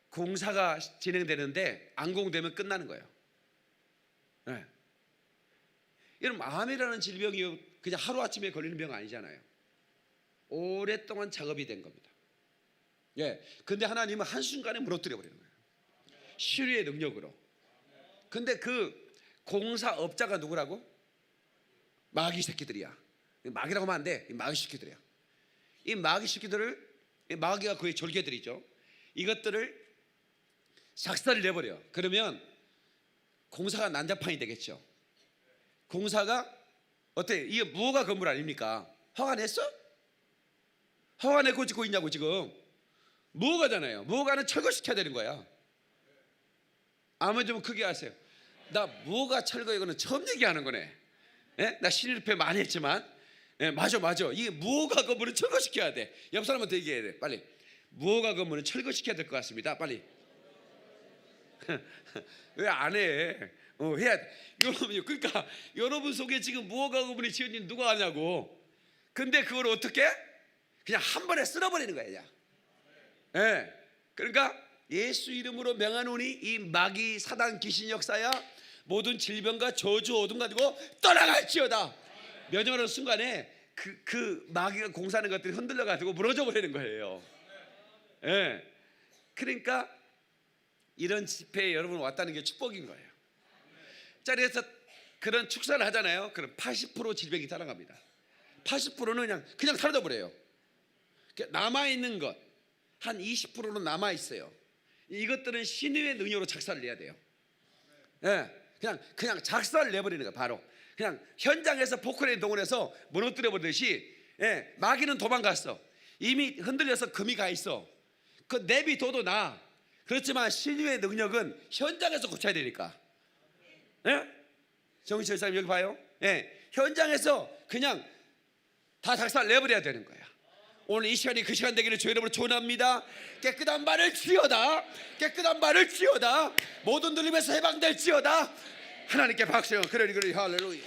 Speaker 1: 공사가 진행되는데 안 공되면 끝나는 거예요. 이런 암이라는 질병이 그냥 하루아침에 걸리는 병 아니잖아요. 오랫동안 작업이 된 겁니다. 근데 하나님은 한순간에 무너뜨려 버리는 거예요. 신유의 능력으로. 근데 그 공사업자가 누구라고? 마귀 새끼들이야. 마귀라고 하면 안 돼. 이 마귀 새끼들이야. 이 마귀 새끼들을, 마귀가 거의 졸개들이죠. 이것들을 작살을 내버려. 그러면 공사가 난장판이 되겠죠. 공사가 어때? 이게 무허가 건물 아닙니까? 허가 냈어? 허가 내고 짓고 있냐고 지금. 무허가잖아요. 무허가는 철거시켜야 되는 거야. 아무 좀 크게 하세요. 나 무허가 철거 이거는 처음 얘기하는 거네. 나 신일패 많이 했지만 맞아. 이게 무허가 건물은 철거시켜야 돼. 옆 사람한테 얘기해야 돼. 빨리. 무허가 건물은 철거시켜야 될 것 같습니다. 빨리. 왜 안 해? 해야 돼. 그러니까 여러분 속에 지금 무허가 건물이 지어진 누가 하냐고. 근데 그걸 어떻게? 그냥 한 번에 쓸어버리는 거야. 그러니까 예수 이름으로 명하노니 이 마귀 사단 귀신 역사야 모든 질병과 저주 어둠 가지고 떠나갈지어다. 명령하는 순간에 그 마귀가 공사하는 것들이 흔들려 가지고 무너져 버리는 거예요. 그러니까 이런 집회에 여러분 왔다는 게 축복인 거예요. 자, 그래서 그런 축사를 하잖아요. 그럼 80% 질병이 살아갑니다. 80%는 그냥 사라져 버려요. 남아 있는 것 한 20%는 남아 있어요. 이것들은 신유의 능력으로 작사를 내야 돼요. 그냥 작사를 내버리는 거예요. 바로 그냥 현장에서 포크레인 동원해서 무너뜨려 버리듯이. 마귀는 도망갔어. 이미 흔들려서 금이 가 있어. 그 내비둬도 나. 그렇지만 신유의 능력은 현장에서 고쳐야 되니까. 정신철 사님 여기 봐요. 현장에서 그냥 다 작살 내버려야 되는 거야. 오늘 이 시간이 그 시간 되기를 주의 이름으로 축원합니다. 깨끗한 발을 치어다. 깨끗한 발을 치어다. 모든 들림에서 해방될지어다. 하나님께 박수. 그러니 할렐루야.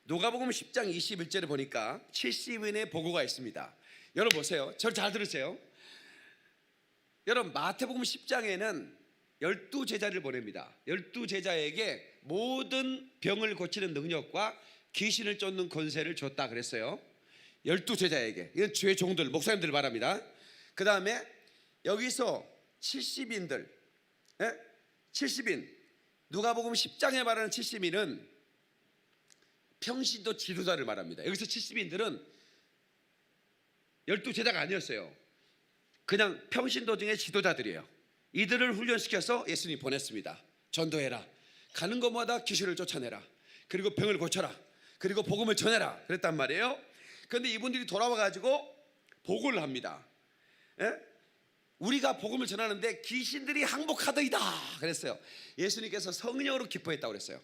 Speaker 1: 누가복음 10장 21절에 보니까 70인의 보고가 있습니다. 여러분 보세요. 저를 잘 들으세요. 여러분 마태복음 10장에는 12제자를 보냅니다. 12제자에게 모든 병을 고치는 능력과 귀신을 쫓는 권세를 줬다 그랬어요. 12제자에게. 이건 주의 종들, 목사님들 말합니다. 그 다음에 여기서 70인들, 70인, 누가복음 10장에 말하는 70인은 평신도 지도자를 말합니다. 여기서 70인들은 12제자가 아니었어요. 그냥 평신도 중에 지도자들이에요. 이들을 훈련시켜서 예수님이 보냈습니다. 전도해라. 가는 곳마다 귀신을 쫓아내라. 그리고 병을 고쳐라. 그리고 복음을 전해라. 그랬단 말이에요. 그런데 이분들이 돌아와가지고 보고를 합니다. 우리가 복음을 전하는데 귀신들이 항복하더이다 그랬어요. 예수님께서 성령으로 기뻐했다고 그랬어요.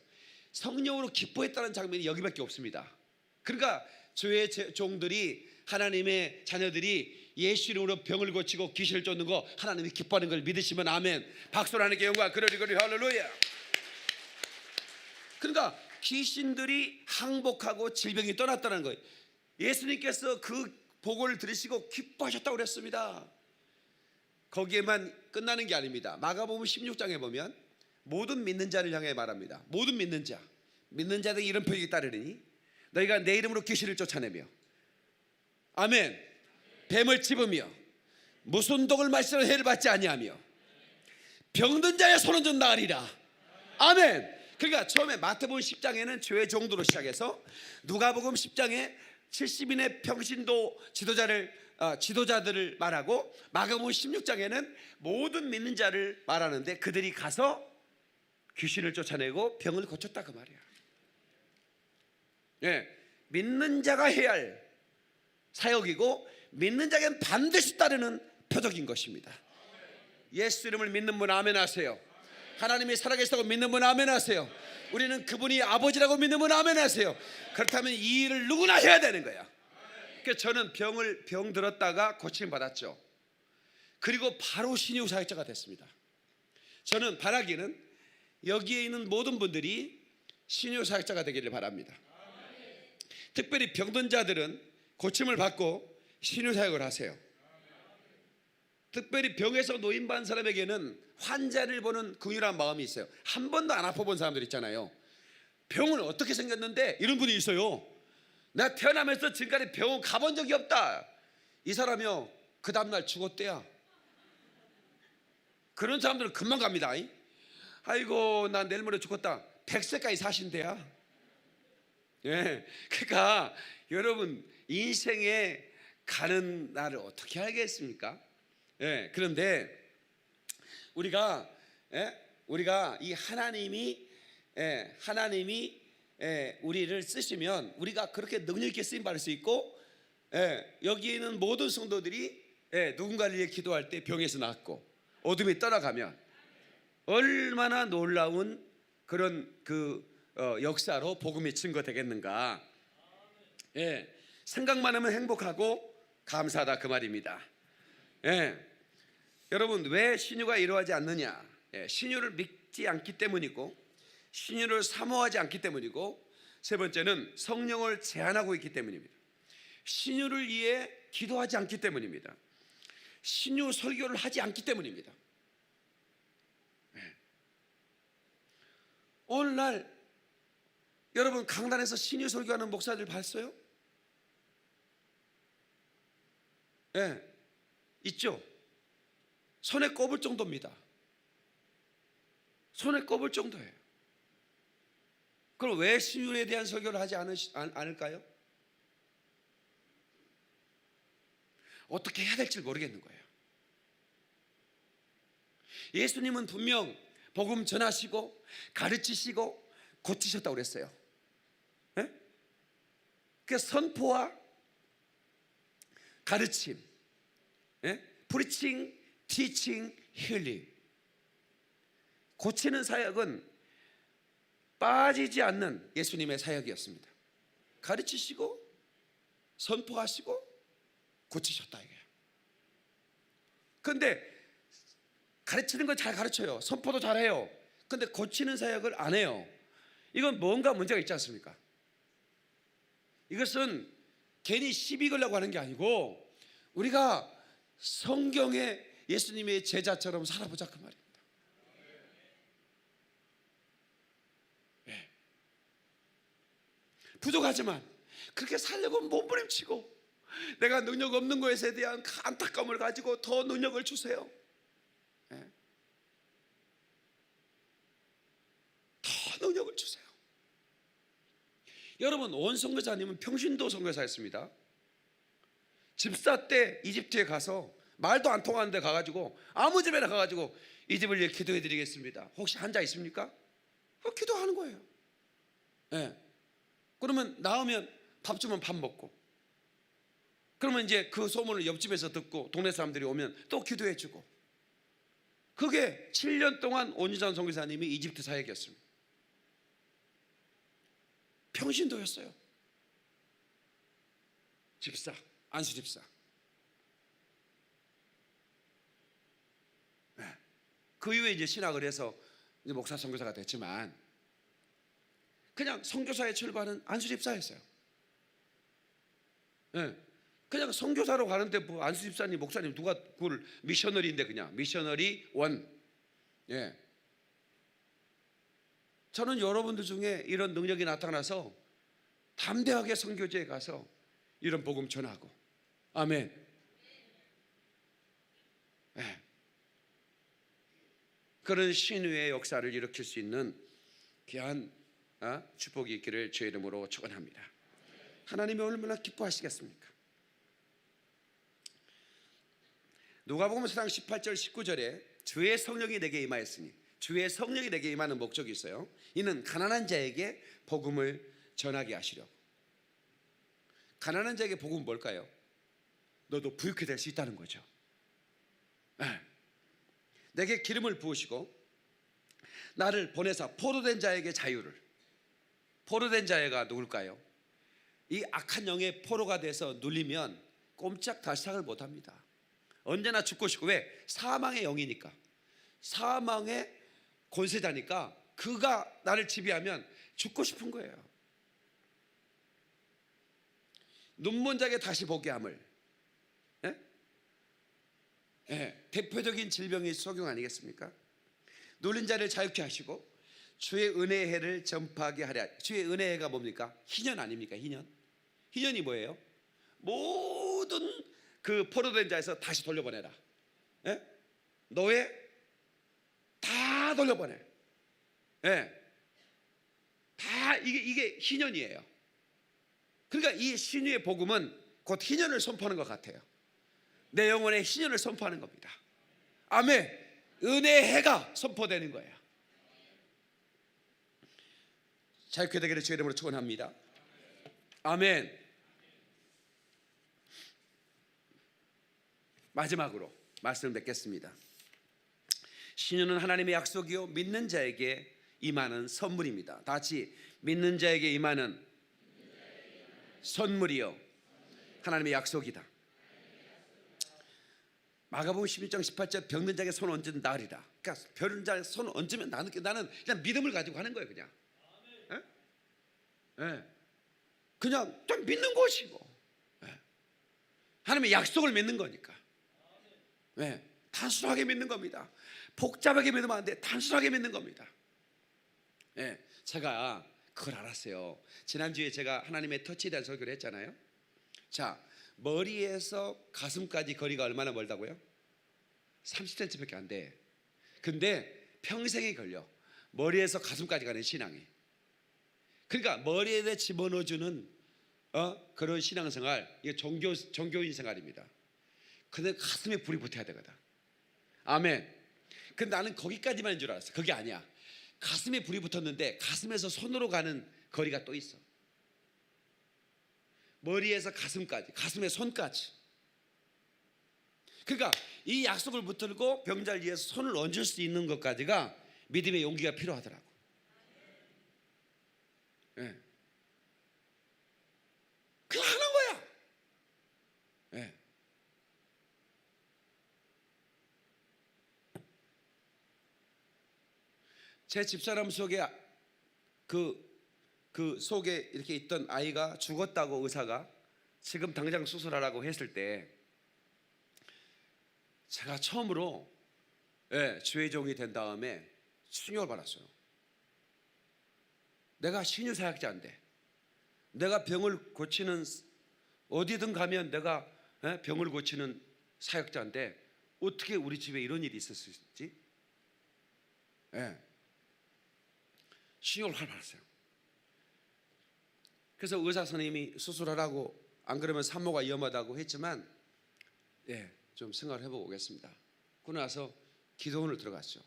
Speaker 1: 성령으로 기뻐했다는 장면이 여기밖에 없습니다. 그러니까 주의 종들이, 하나님의 자녀들이 예수 이름으로 병을 고치고 귀신을 쫓는 거 하나님이 기뻐하는 걸 믿으시면 아멘. 박수로 하나님께 영광. 그러리 할렐루야. 그러니까 귀신들이 항복하고 질병이 떠났다는 거예요. 예수님께서 그 보고를 들으시고 기뻐하셨다고 그랬습니다. 거기에만 끝나는 게 아닙니다. 마가복음 16장에 보면 모든 믿는 자를 향해 말합니다. 모든 믿는 자, 믿는 자들이 이런 표적이 따르리니 너희가 내 이름으로 귀신을 쫓아내며 아멘, 뱀을 찝으며 무슨 독을 마시는 해를 받지 아니하며 병든 자의 손은 좀 나으리라. 아멘. 그러니까 처음에 마태복음 10장에는 죄의 종도로 시작해서 누가복음 10장에 70인의 평신도 지도자들을 말하고 마가복음 16장에는 모든 믿는 자를 말하는데 그들이 가서 귀신을 쫓아내고 병을 고쳤다 그 말이야. 믿는 자가 해야 할 사역이고 믿는 자에게는 반드시 따르는 표적인 것입니다. 예수 이름을 믿는 분 아멘 하세요. 하나님이 살아계시다고 믿는 분 아멘 하세요. 우리는 그분이 아버지라고 믿는 분 아멘 하세요. 그렇다면 이 일을 누구나 해야 되는 거야. 그래서 저는 병 들었다가 고침 받았죠. 그리고 바로 신유 사역자가 됐습니다. 저는 바라기는 여기에 있는 모든 분들이 신유 사역자가 되기를 바랍니다. 특별히 병든 자들은 고침을 받고 신유 사역을 하세요. 특별히 병에서 노인받은 사람에게는 환자를 보는 긍휼한 마음이 있어요. 한 번도 안 아파본 사람들 있잖아요. 병은 어떻게 생겼는데 이런 분이 있어요. 나 태어나면서 지금까지 병원 가본 적이 없다. 이 사람이요 그 다음날 죽었대야. 그런 사람들은 금방 갑니다. 아이고 나 내일 모레 죽었다. 100세까지 사신대야. 그러니까 여러분 인생에 가는 날을 어떻게 알겠습니까? 그런데 우리가 이 하나님이 우리를 쓰시면 우리가 그렇게 능력 있게 쓰임 받을 수 있고, 여기 있는 모든 성도들이 누군가를 위해 기도할 때 병에서 낫고 어둠이 떠나가면 얼마나 놀라운 그런 역사로 복음이 증거되겠는가. 생각만 하면 행복하고 감사하다 그 말입니다. 여러분 왜 신유가 이루어지지 않느냐? 신유를 믿지 않기 때문이고 신유를 사모하지 않기 때문이고 세 번째는 성령을 제한하고 있기 때문입니다. 신유를 위해 기도하지 않기 때문입니다. 신유 설교를 하지 않기 때문입니다. 오늘날 여러분 강단에서 신유 설교하는 목사들 봤어요? 있죠. 손에 꼽을 정도입니다. 손에 꼽을 정도예요. 그럼 왜 신유에 대한 설교를 하지 않을까요? 어떻게 해야 될지 모르겠는 거예요. 예수님은 분명 복음 전하시고 가르치시고 고치셨다고 그랬어요. 그 선포와 가르침, preaching, teaching, healing. 고치는 사역은 빠지지 않는 예수님의 사역이었습니다. 가르치시고 선포하시고 고치셨다 이거예요. 그런데 가르치는 건 잘 가르쳐요. 선포도 잘해요. 근데 고치는 사역을 안 해요. 이건 뭔가 문제가 있지 않습니까? 이것은 괜히 시비 걸려고 하는 게 아니고 우리가 성경의 예수님의 제자처럼 살아보자 그 말입니다. 네. 부족하지만 그렇게 살려고 몸부림치고 내가 능력 없는 것에 대한 안타까움을 가지고 더 능력을 주세요. 네. 더 능력을 주세요. 여러분, 온 선교사님은 평신도 선교사였습니다. 집사 때 이집트에 가서 말도 안 통하는 데 가가지고 아무 집에나 가가지고 이 집을 위해 기도해 드리겠습니다. 혹시 환자 있습니까? 기도하는 거예요. 네. 그러면 나오면 밥 주면 밥 먹고, 그러면 이제 그 소문을 옆집에서 듣고 동네 사람들이 오면 또 기도해 주고. 그게 7년 동안 온유찬 선교사님이 이집트 사역이었습니다. 평신도였어요. 집사, 안수 집사. 네. 그 이후에 이제 신학을 해서 이제 목사 선교사가 됐지만 그냥 선교사의 출발은 안수 집사였어요. 네. 그냥 선교사로 가는데 뭐 안수 집사님, 목사님 누가 그걸 미셔너리인데 그냥 미셔너리 원. 예. 저는 여러분들 중에 이런 능력이 나타나서 담대하게 선교지에 가서 이런 복음 전하고, 아멘. 네. 그런 신유의 역사를 일으킬 수 있는 귀한 축복이 있기를 주의 이름으로 축원합니다. 하나님이 얼마나 기뻐하시겠습니까? 누가복음 4장 18절 19절에 주의 성령이 내게 임하였으니, 주의 성령이 내게 임하는 목적이 있어요. 이는 가난한 자에게 복음을 전하게 하시려고. 가난한 자에게 복음은 뭘까요? 너도 부유케 될 수 있다는 거죠. 네. 내게 기름을 부으시고 나를 보내사 포로된 자에게 자유를. 포로된 자가 누굴까요? 이 악한 영의 포로가 돼서 눌리면 꼼짝 달싹을 못합니다. 언제나 죽고 싶고, 왜? 사망의 영이니까, 사망의 권세자니까 그가 나를 지배하면 죽고 싶은 거예요. 눈먼 자에게 다시 보게 함을. 예? 예, 대표적인 질병이 소경 아니겠습니까? 눌린 자를 자유케 하시고 주의 은혜의 해를 전파하게 하랴. 주의 은혜의 해가 뭡니까? 희년 아닙니까? 희년. 희년이 뭐예요? 모든 그 포로된 자에서 다시 돌려보내라. 예? 노예 다 돌려보내. 예. 다 이게 희년이에요. 그러니까 이 신유의 복음은 곧 희년을 선포하는 것 같아요. 내 영혼의 희년을 선포하는 겁니다. 아멘. 은혜의 해가 선포되는 거예요. 자유케 되기를 주의 이름으로 축원합니다. 아멘. 마지막으로 말씀을 맺겠습니다. 신유는 하나님의 약속이요 믿는 자에게 임하는 선물입니다. 다 같이 믿는 자에게 임하는 선물이요 하나님의 약속이다. 마가복음 11장 18절 병든 자에게 손 얹은 나으리라. 그러니까 병든 자에게 손 얹으면 나는 그냥 믿음을 가지고 하는 거예요. 그냥 그냥 좀 믿는 것이고, 하나님의 약속을 믿는 거니까. 단순하게 믿는 겁니다. 복잡하게 믿으면 안 돼. 단순하게 믿는 겁니다. 제가 그걸 알았어요. 지난주에 제가 하나님의 터치에 대한 설교를 했잖아요. 자, 머리에서 가슴까지 거리가 얼마나 멀다고요? 30cm밖에 안 돼. 근데 평생이 걸려. 머리에서 가슴까지 가는 신앙이. 그러니까 머리에 집어넣어주는 그런 신앙생활, 이게 종교인 생활입니다. 근데 가슴에 불이 붙어야 되거든. 아멘. 근데 나는 거기까지만인 줄 알았어. 그게 아니야. 가슴에 불이 붙었는데 가슴에서 손으로 가는 거리가 또 있어. 머리에서 가슴까지, 가슴에 손까지. 그러니까 이 약속을 붙들고 병자를 위해서 손을 얹을 수 있는 것까지가 믿음의 용기가 필요하더라고. 예. 그냥 하는 거야. 예. 제 집사람 속에 그 속에 이렇게 있던 아이가 죽었다고 의사가 지금 당장 수술하라고 했을 때 제가 처음으로 주의종이 된 다음에 충격을 받았어요. 내가 신유사역자인데, 내가 병을 고치는, 어디든 가면 내가 병을 고치는 사역자인데 어떻게 우리 집에 이런 일이 있을 수 있지? 충격을 확 받았어요. 그래서 의사 선생님이 수술하라고, 안 그러면 산모가 위험하다고 했지만 좀 생각을 해보고 오겠습니다. 그러고 나서 기도원을 들어갔죠.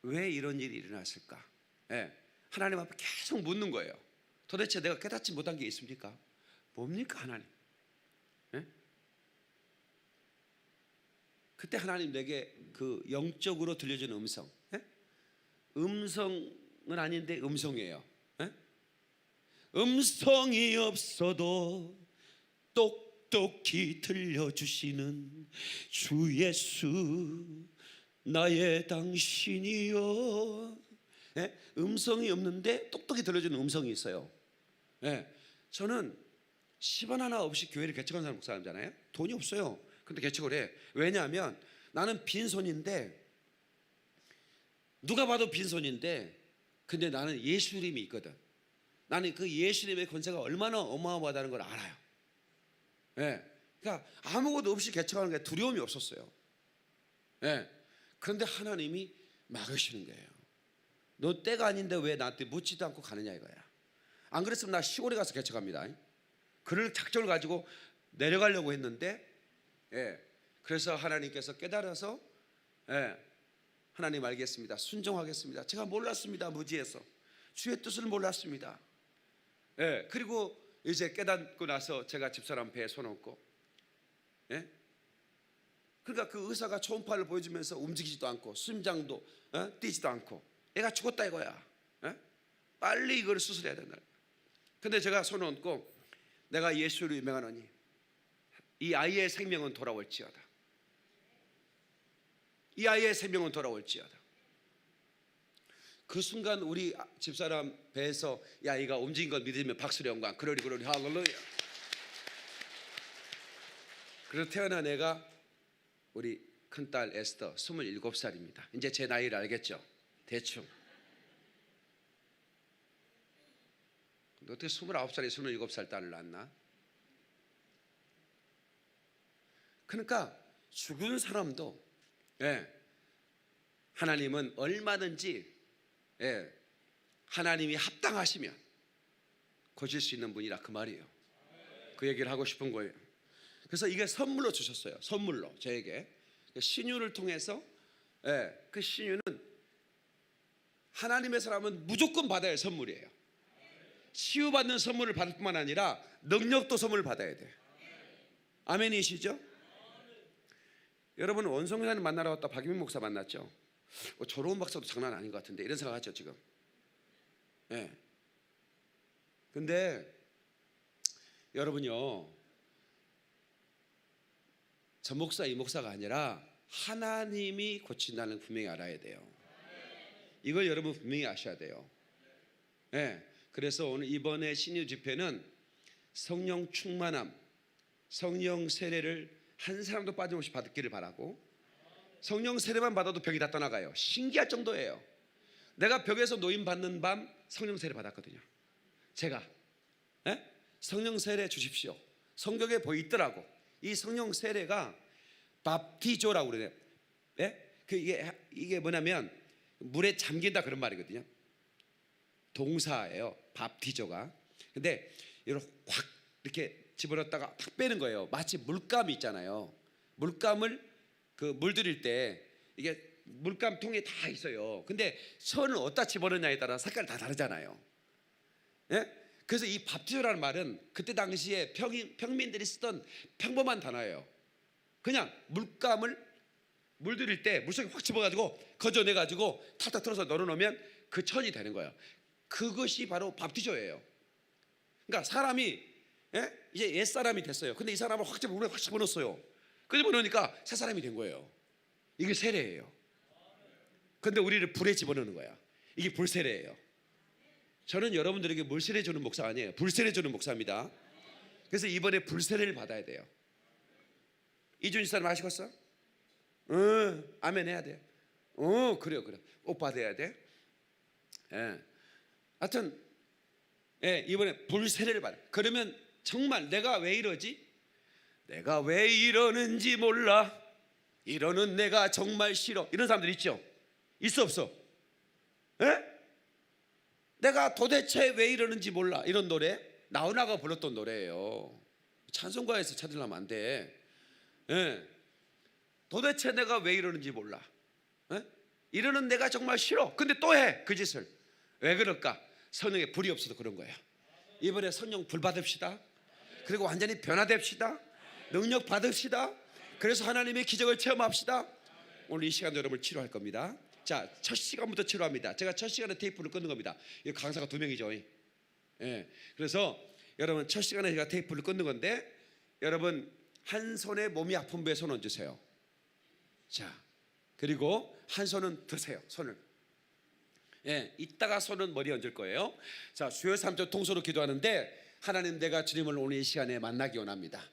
Speaker 1: 왜 이런 일이 일어났을까? 하나님 앞에 계속 묻는 거예요. 도대체 내가 깨닫지 못한 게 있습니까? 뭡니까 하나님? 그때 하나님 내게 그 영적으로 들려주는 음성, 음성은 아닌데 음성이에요. 음성이 없어도 똑똑히 들려주시는 주 예수 나의 당신이요. 음성이 없는데 똑똑히 들려주는 음성이 있어요. 저는 10원 하나 없이 교회를 개척한 사람 목사님잖아요. 돈이 없어요. 근데 개척을 해. 왜냐하면 나는 빈손인데, 누가 봐도 빈손인데, 근데 나는 예수님이 있거든. 나는 그 예수님의 권세가 얼마나 어마어마하다는 걸 알아요. 그러니까 아무것도 없이 개척하는 게 두려움이 없었어요. 그런데 하나님이 막으시는 거예요. 너 때가 아닌데 왜 나한테 묻지도 않고 가느냐 이거야. 안 그랬으면 나 시골에 가서 개척합니다. 그럴 작정을 가지고 내려가려고 했는데, 그래서 하나님께서 깨달아서 하나님 알겠습니다, 순종하겠습니다. 제가 몰랐습니다. 무지해서 주의 뜻을 몰랐습니다. 그리고 이제 깨닫고 나서 제가 집사람 배에 손 얹고, 그러니까 그 의사가 초음파를 보여주면서 움직이지도 않고 심장도 뛰지도 않고 애가 죽었다 이거야. 빨리 이걸 수술해야 된다. 근데 제가 손 얹고 내가 예수를 유명하노니 이 아이의 생명은 돌아올지어다. 이 아이의 생명은 돌아올지어다. 그 순간 우리 집사람 배에서 이 아이가 움직인 걸 믿으면 박수리 영광, 그러리 할렐루야. 그래서 태어난 애가 우리 큰딸 에스더 27살입니다. 이제 제 나이를 알겠죠? 대충. 근데 어떻게 29살에 27살 딸을 낳나? 그러니까 죽은 사람도 하나님은 얼마든지 하나님이 합당하시면 고칠 수 있는 분이라 그 말이에요. 그 얘기를 하고 싶은 거예요. 그래서 이게 선물로 주셨어요. 선물로 저에게 신유를 통해서. 그 신유는 하나님의 사람은 무조건 받아야 할 선물이에요. 치유받는 선물을 받을 뿐만 아니라 능력도 선물을 받아야 돼요. 아멘이시죠? 여러분, 원성사님 만나러 왔다 박유민 목사 만났죠? 저런 박사도 장난 아닌 것 같은데 이런 생각하죠 지금. 근데 여러분요, 저 목사 이 목사가 아니라 하나님이 고친다는 분명히 알아야 돼요. 이걸 여러분 분명히 아셔야 돼요. 그래서 오늘 이번에 신유 집회는 성령 충만함, 성령 세례를 한 사람도 빠짐없이 받기를 바라고, 성령 세례만 받아도 병이 다 떠나가요. 신기할 정도예요. 내가 벽에서 노임 받는 밤 성령 세례 받았거든요. 제가 성령 세례 주십시오. 성경에 보이더라고. 이 성령 세례가 밥티조라고 그래요. 이게 뭐냐면 물에 잠긴다 그런 말이거든요. 동사예요, 밥티조가. 근데 이렇게 확 이렇게 집어넣었다가 탁 빼는 거예요. 마치 물감이 있잖아요. 물감을 그 물들일 때 이게 물감 통에 다 있어요. 근데 손을 어디다 집어넣냐에 따라 색깔이 다 다르잖아요. 그래서 이 밥티조라는 말은 그때 당시에 평민들이 쓰던 평범한 단어예요. 그냥 물감을 물들일 때 물속에 확 집어가지고 거저내가지고 탈탈 털어서 널어놓으면 그 천이 되는 거예요. 그것이 바로 밥티저예요. 그러니까 사람이 이제 옛 사람이 됐어요. 근데 이 사람을 확 집어넣었어요. 그 집어넣으니까 새 사람이 된 거예요. 이게 세례예요. 근데 우리를 불에 집어넣는 거야. 이게 불세례예요. 저는 여러분들에게 물세례 주는 목사 아니에요. 불세례 주는 목사입니다. 그래서 이번에 불세례를 받아야 돼요. 이준희 사람 아시겠어? 아멘 해야 돼. 그래요. 꼭 받아야 돼. 하여튼 이번에 불세례를 받아. 그러면 정말 내가 왜 이러지? 내가 왜 이러는지 몰라. 이러는 내가 정말 싫어. 이런 사람들 있죠? 있어 없어? 내가 도대체 왜 이러는지 몰라. 이런 노래 나훈아가 불렀던 노래예요. 찬송가에서 찾으려면 안 돼. 도대체 내가 왜 이러는지 몰라. 이러는 내가 정말 싫어. 근데 또 해 그 짓을. 왜 그럴까? 성령에 불이 없어서 그런 거예요. 이번에 성령 불 받읍시다. 그리고 완전히 변화됩시다. 능력 받읍시다. 그래서 하나님의 기적을 체험합시다. 오늘 이 시간 여러분을 치료할 겁니다. 자, 첫 시간부터 치료합니다. 제가 첫 시간에 테이프를 끊는 겁니다. 이 강사가 2명이죠. 그래서 여러분 첫 시간에 제가 테이프를 끊는 건데, 여러분 한 손에 몸이 아픈 부에 손 얹으세요. 자, 그리고 한 손은 드세요. 손을. 이따가 손은 머리에 얹을 거예요. 자, 주여 3조 통소로 기도하는데, 하나님, 내가 주님을 오늘 이 시간에 만나기 원합니다.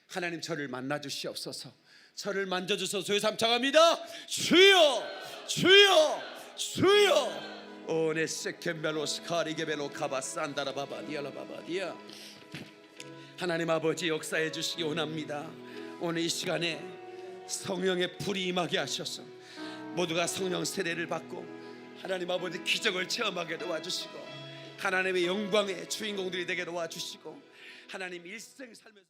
Speaker 1: 하나님, 저를 만나 주시옵소서. 저를 만져 주소서. 주여 3차갑니다. 주여, 주여, 주여. 오네 세켄벨로스 카리게벨로 카바산다라바바 디알라바바디아. 하나님 아버지, 역사해 주시기 원합니다. 오늘 이 시간에 성령의 불이 임하게 하셔서 모두가 성령 세례를 받고 하나님 아버지 기적을 체험하게 도와주시고, 하나님의 영광의 주인공들이 되게 도와주시고, 하나님 일생 살면서